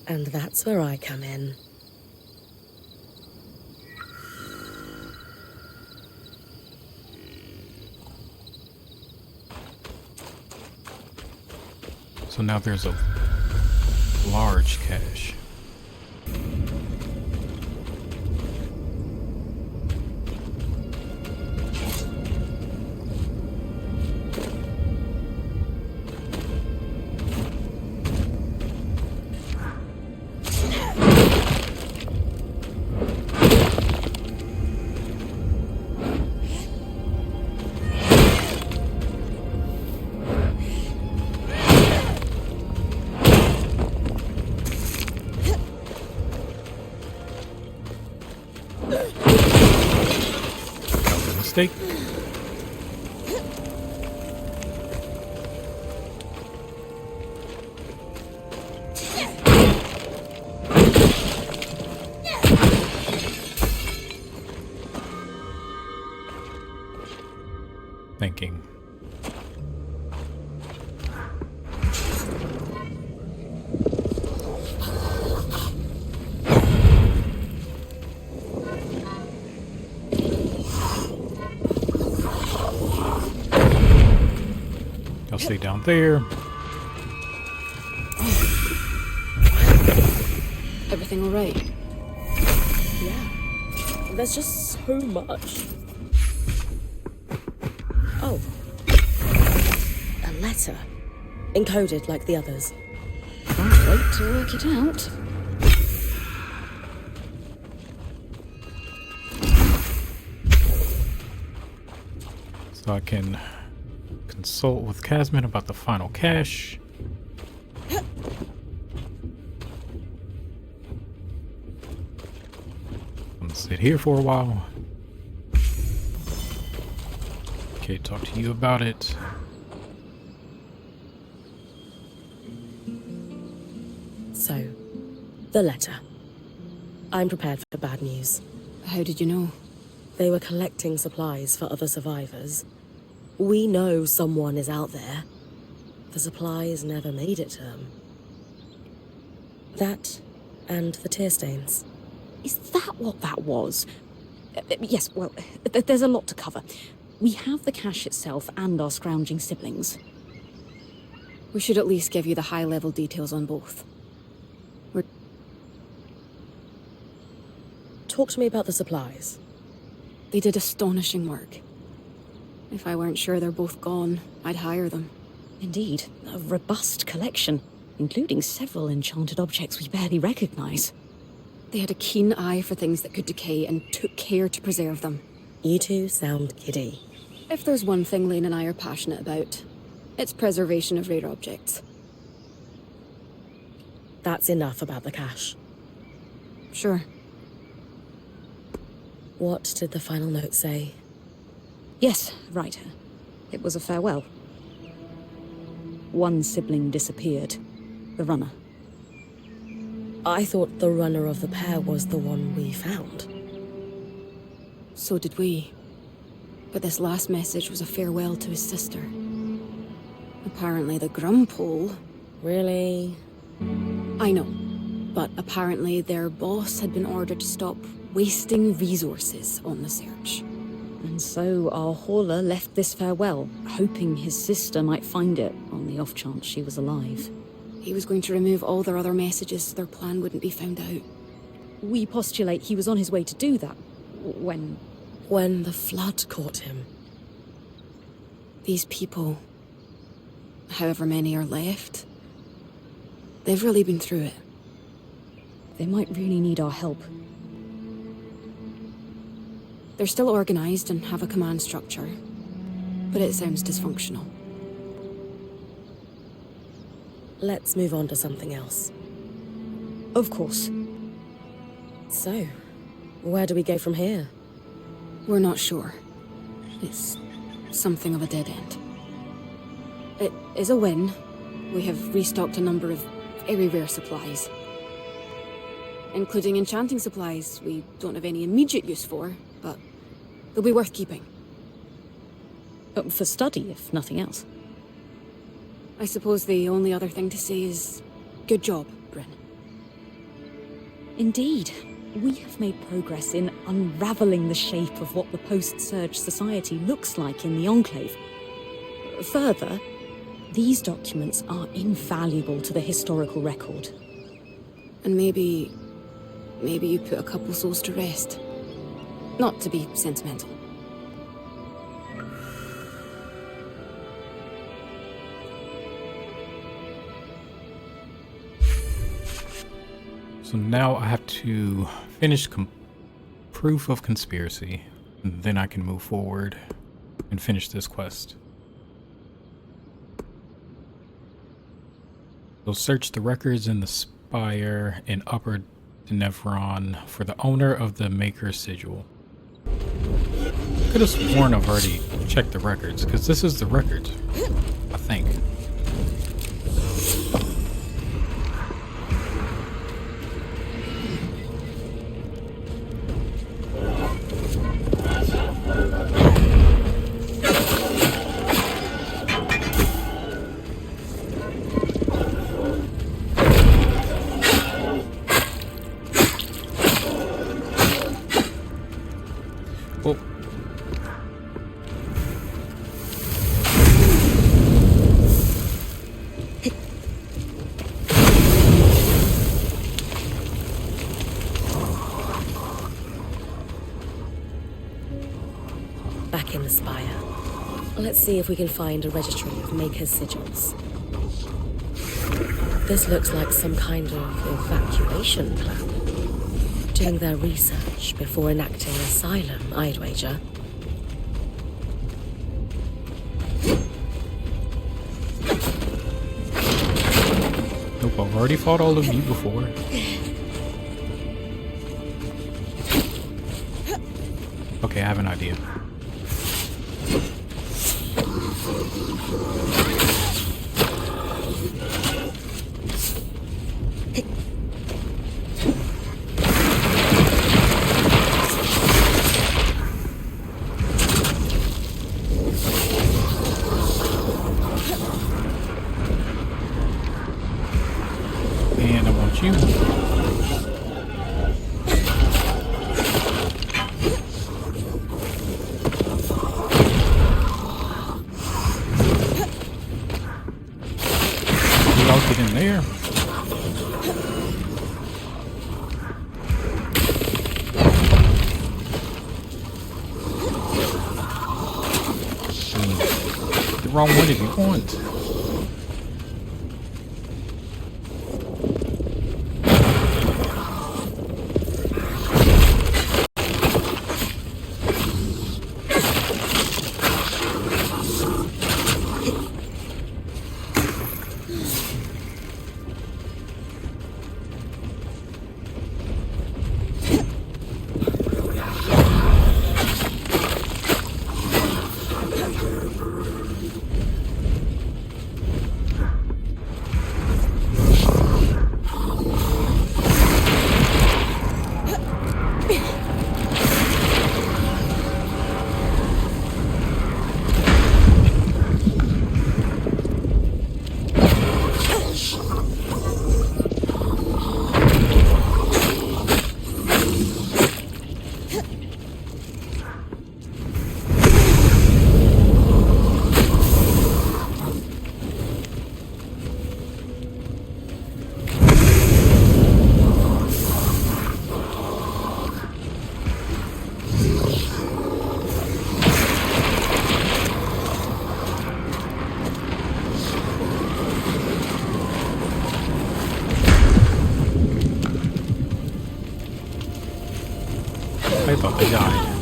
And that's where I come in. So now there's a large cache. Mistake. Thinking. I'll stay down there. Everything all right? Yeah. There's just so much. Oh. A letter. Encoded like the others. Can't wait to work it out. So I can consult with Casman about the final cache. I'm gonna sit here for a while. Okay, talk to you about it. So, the letter. I'm prepared for bad news. How did you know? They were collecting supplies for other survivors. We know someone is out there. The supplies never made it to them. That and the tear stains. Is that what that was? Yes, well, there's a lot to cover. We have the cache itself and our scrounging siblings. We should at least give you the high-level details on both. Talk to me about the supplies. They did astonishing work. If I weren't sure they're both gone, I'd hire them. Indeed, a robust collection. including several enchanted objects we barely recognize. They had a keen eye for things that could decay and took care to preserve them. You two sound giddy. If there's one thing Lane and I are passionate about, it's preservation of rare objects. That's enough about the cache. Sure. What did the final note say? Yes, right. It was a farewell. One sibling disappeared. The runner. I thought the runner of the pair was the one we found. So did we. But this last message was a farewell to his sister. Apparently the Grumpole... Really? I know. But apparently their boss had been ordered to stop wasting resources on the search. And so our hauler left this farewell, hoping his sister might find it on the off chance she was alive. He was going to remove all their other messages so their plan wouldn't be found out. We postulate he was on his way to do that when... When the flood caught him. These people, however many are left, they've really been through it. They might really need our help. They're still organized and have a command structure, but it sounds dysfunctional. Let's move on to something else. Of course. So, where do we go from here? We're not sure. It's something of a dead end. It is a win. We have restocked a number of very rare supplies. Including enchanting supplies we don't have any immediate use for, but they'll be worth keeping. For study, if nothing else. I suppose the only other thing to say is, good job, Bryn. Indeed. We have made progress in unraveling the shape of what the post-Surge society looks like in the Enclave. Further, these documents are invaluable to the historical record. And maybe you put a couple souls to rest. Not to be sentimental. So now I have to finish proof of conspiracy, and then I can move forward and finish this quest. So search the records in the spire in Upper Denevron for the owner of the Maker Sigil. Could have sworn I've already checked the records, because this is the record, I think. Well, back in the spire. Let's see if we can find a registry of Maker's sigils. This looks like some kind of evacuation plan. Doing their research before enacting asylum, I'd wager. nope, I've already fought all of you before. Okay, I have an idea. And I want you. Y'all get in there. The wrong one if you want. I thought they died.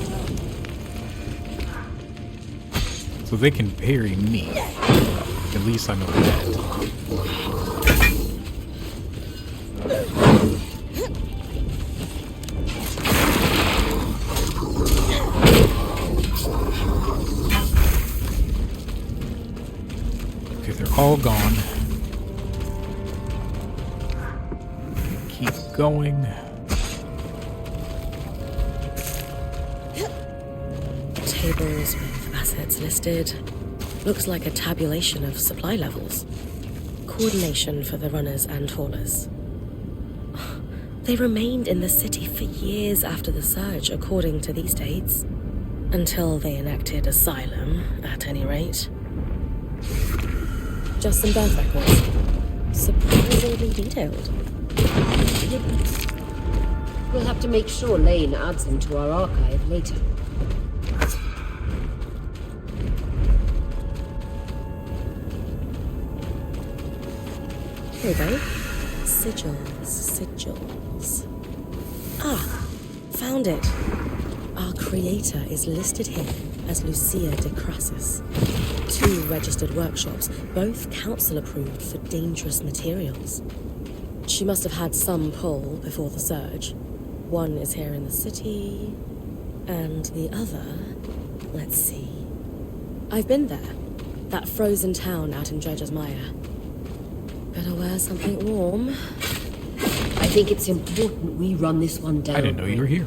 So they can parry me. At least I know that. Okay, they're all gone. Keep going. Tables with assets listed. Looks like a tabulation of supply levels. Coordination for the runners and haulers. They remained in the city for years after the surge, according to these dates. Until they enacted asylum, at any rate. Just some birth records. Surprisingly detailed. We'll have to make sure Lane adds them to our archive later. Here we go. Sigils. Ah, found it. Our creator is listed here as Lucia de Crassus. 2 registered workshops, both council approved for dangerous materials. She must have had some pull before the surge. One is here in the city, and the other, let's see. I've been there. That frozen town out in Dredger's Mire. Better wear something warm. I think it's important we run this one down. I didn't know you were here.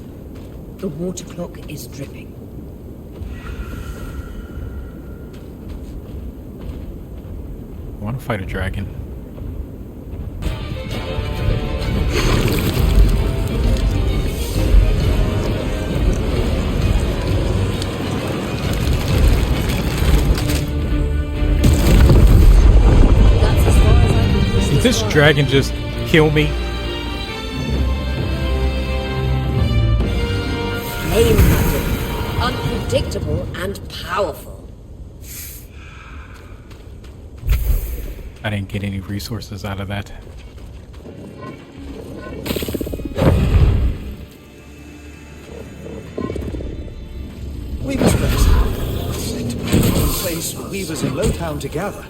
The water clock is dripping. I want to fight a dragon. Did this dragon just kill me? Flame magic. Unpredictable and powerful. I didn't get any resources out of that. Weaver's Crest. Said to be a common place for weavers in Lowtown to gather.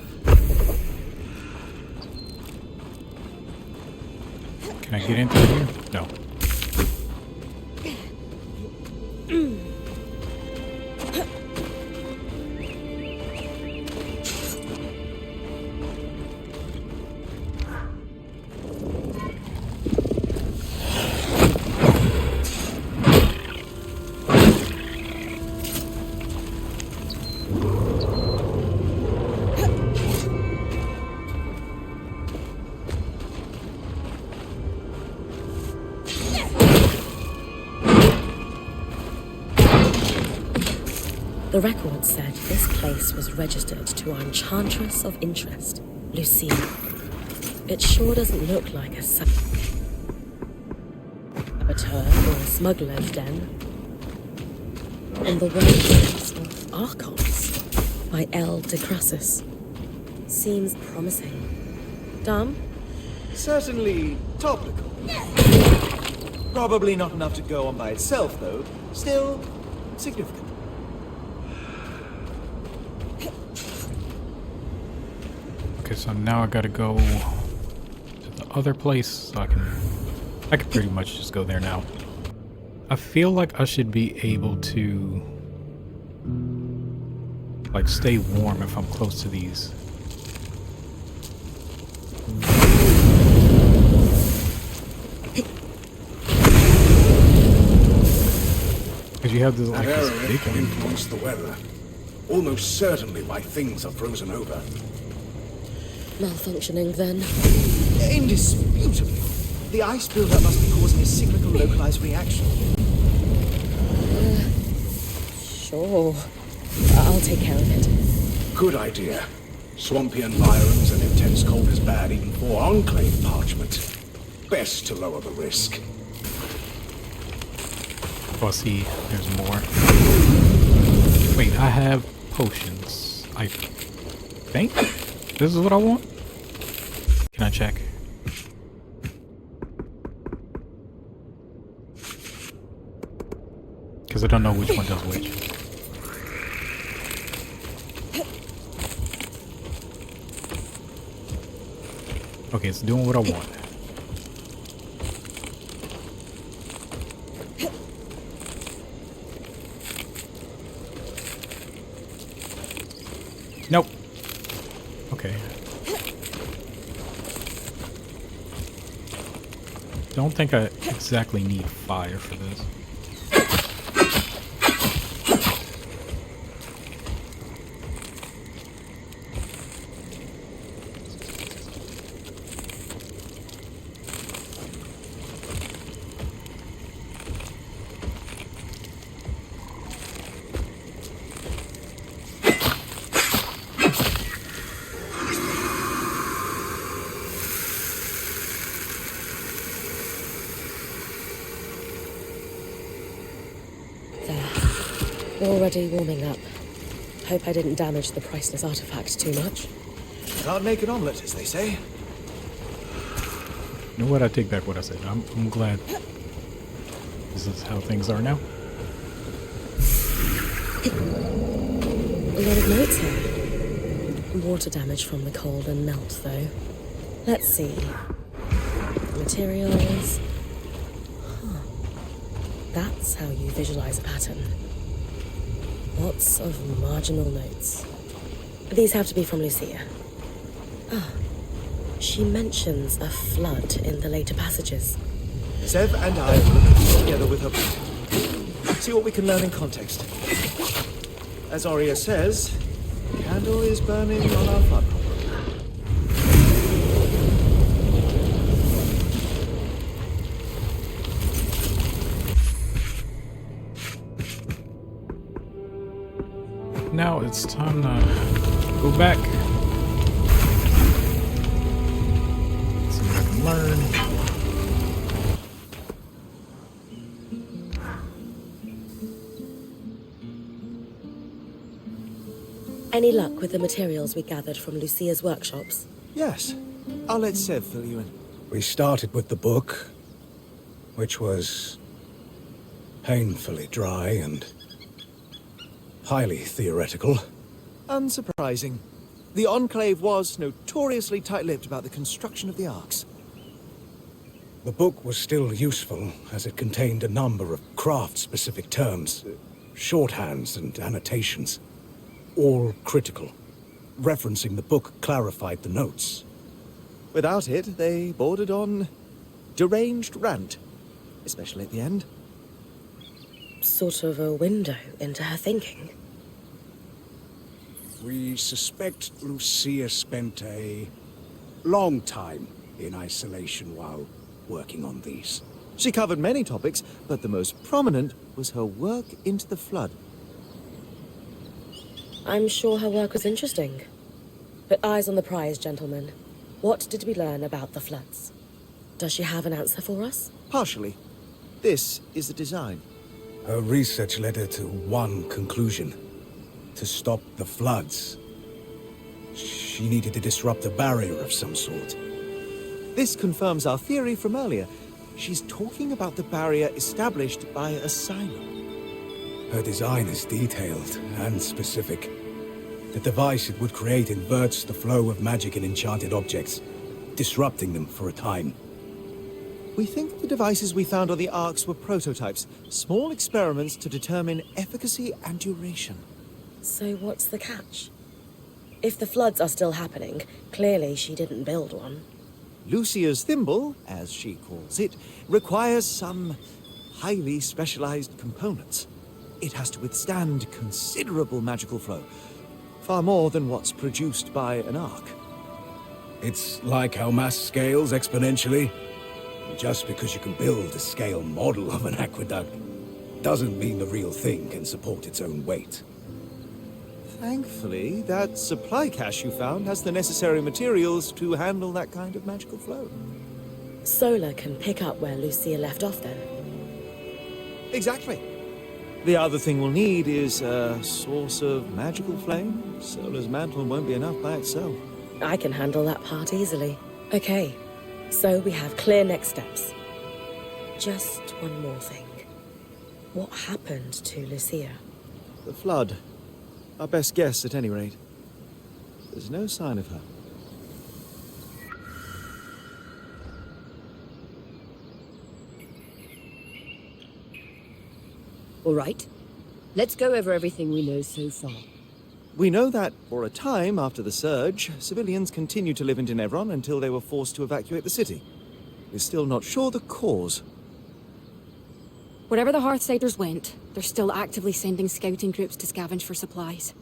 Can I get in through here? No. The record said this place was registered to our enchantress of interest, Lucia. It sure doesn't look like a saboteur or a smuggler's den. On the Workings of Archons by L. de Crassus. Seems promising. Dumb? Certainly topical. Probably not enough to go on by itself, though. Still significant. Okay, so now I gotta go to the other place so I can pretty much just go there now. I feel like I should be able to like stay warm if I'm close to these. Because you have this like That this area big can one. influence the weather. Almost certainly why things are frozen over. Malfunctioning then. Indisputably. The ice buildup must be causing a cyclical localized reaction. Sure. I'll take care of it. Good idea. Swampy environs and intense cold is bad even for enclave parchment. Best to lower the risk. Oh, I see, there's more. Wait, I have potions. I think this is what I want. Can I check? because I don't know which one does which. Okay, it's doing what I want. Nope. Okay. Don't think I exactly need fire for this. Already warming up. Hope I didn't damage the priceless artifact too much. Can't make an omelette, as they say. You know what? I take back what I said. I'm glad this is how things are now. A lot of notes here. Water damage from the cold and melt, though. Let's see. Materials. Huh. That's how you visualize a pattern. Lots of marginal notes. These have to be from Lucia. Ah, she mentions a flood in the later passages. Zev and I will look at this together with her. See what we can learn in context. As Aurea says, the candle is burning on our flood problem. Now it's time to go back. See what I can learn. Any luck with the materials we gathered from Lucia's workshops? Yes. I'll let Zev fill you in. We started with the book, which was painfully dry and highly theoretical. Unsurprising. The Enclave was notoriously tight-lipped about the construction of the arcs. The book was still useful, as it contained a number of craft-specific terms, shorthands and annotations, all critical. Referencing the book clarified the notes. Without it, they bordered on deranged rant, especially at the end. Sort of a window into her thinking. We suspect Lucia spent a long time in isolation while working on these. She covered many topics, but the most prominent was her work into the flood. I'm sure her work was interesting. But eyes on the prize, gentlemen. What did we learn about the floods? Does she have an answer for us? Partially. This is the design. Her research led her to one conclusion: to stop the floods. She needed to disrupt a barrier of some sort. This confirms our theory from earlier. She's talking about the barrier established by Asylum. Her design is detailed and specific. The device it would create inverts the flow of magic and enchanted objects, disrupting them for a time. We think the devices we found on the arcs were prototypes, small experiments to determine efficacy and duration. So what's the catch? If the floods are still happening, clearly she didn't build one. Lucia's thimble, as she calls it, requires some highly specialized components. It has to withstand considerable magical flow, far more than what's produced by an arc. It's like how mass scales exponentially. Just because you can build a scale model of an aqueduct doesn't mean the real thing can support its own weight. Thankfully, that supply cache you found has the necessary materials to handle that kind of magical flow. Solar can pick up where Lucia left off then. Exactly. The other thing we'll need is a source of magical flame. Solar's mantle won't be enough by itself. I can handle that part easily. Okay, so we have clear next steps. Just one more thing. What happened to Lucia? The flood. Our best guess, at any rate. There's no sign of her. All right. Let's go over everything we know so far. We know that, for a time after the surge, civilians continued to live in Tenebron until they were forced to evacuate the city. We're still not sure the cause. Wherever the Hearthsiders went, they're still actively sending scouting groups to scavenge for supplies.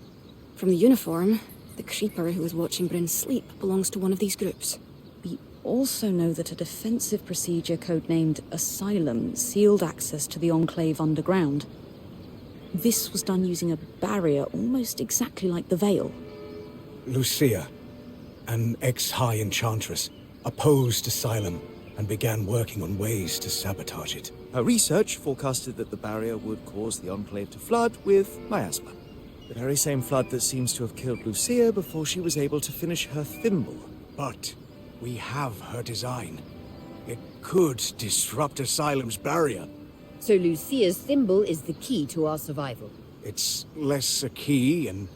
From the uniform, the creeper who was watching Bryn sleep belongs to one of these groups. We also know that a defensive procedure codenamed Asylum sealed access to the Enclave underground. This was done using a barrier almost exactly like the Veil. Lucia, an ex-High Enchantress, opposed Asylum and began working on ways to sabotage it. Her research forecasted that the barrier would cause the Enclave to flood with miasma. The very same flood that seems to have killed Lucia before she was able to finish her thimble. But we have her design. It could disrupt Asylum's barrier. So Lucia's thimble is the key to our survival. It's less a key and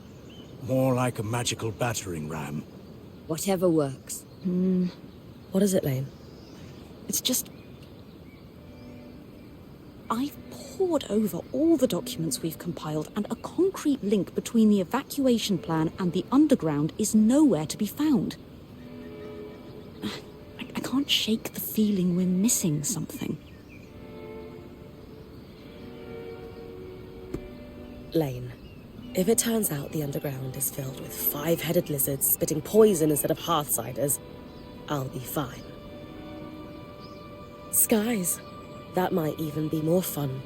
more like a magical battering ram. Whatever works. What is it, Lane? It's just... I've pored over all the documents we've compiled, and a concrete link between the evacuation plan and the underground is nowhere to be found. I can't shake the feeling we're missing something. Lane, if it turns out the underground is filled with 5-headed lizards spitting poison instead of Hearthsiders, I'll be fine. Skies. That might even be more fun.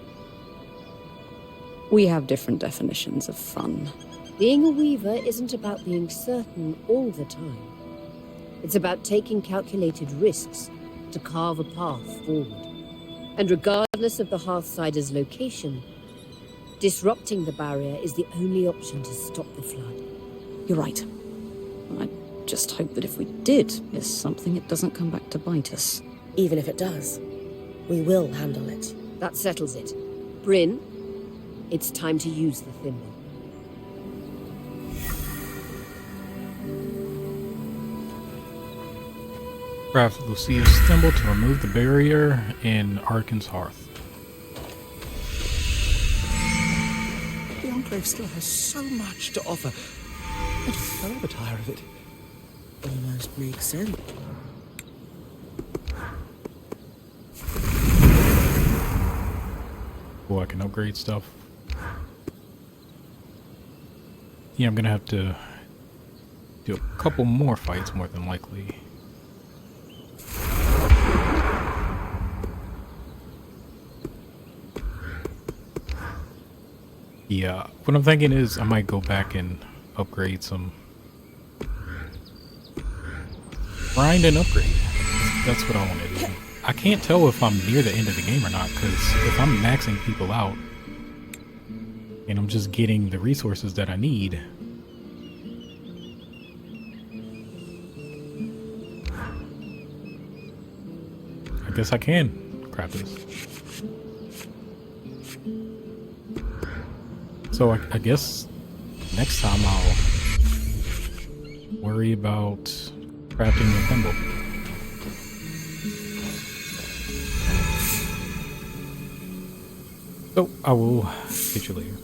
We have different definitions of fun. Being a weaver isn't about being certain all the time. It's about taking calculated risks to carve a path forward. And regardless of the Hearthsider's location, disrupting the barrier is the only option to stop the flood. You're right. I just hope that if we did miss something, it doesn't come back to bite us. Even if it does, we will handle it. That settles it. Bryn, it's time to use the thimble. Craft Lucia's thimble to remove the barrier in Arkan's hearth. The Enclave still has so much to offer. I'll never tire of it. Almost makes sense. Oh, I can upgrade stuff. Yeah, I'm gonna have to do a couple more fights more than likely. Yeah, what I'm thinking is I might go back and upgrade some. Grind and upgrade. That's what I want to do. I can't tell if I'm near the end of the game or not, because if I'm maxing people out and I'm just getting the resources that I need, I guess I can craft this. So I guess next time I'll worry about crafting the thimble. So I will catch you later.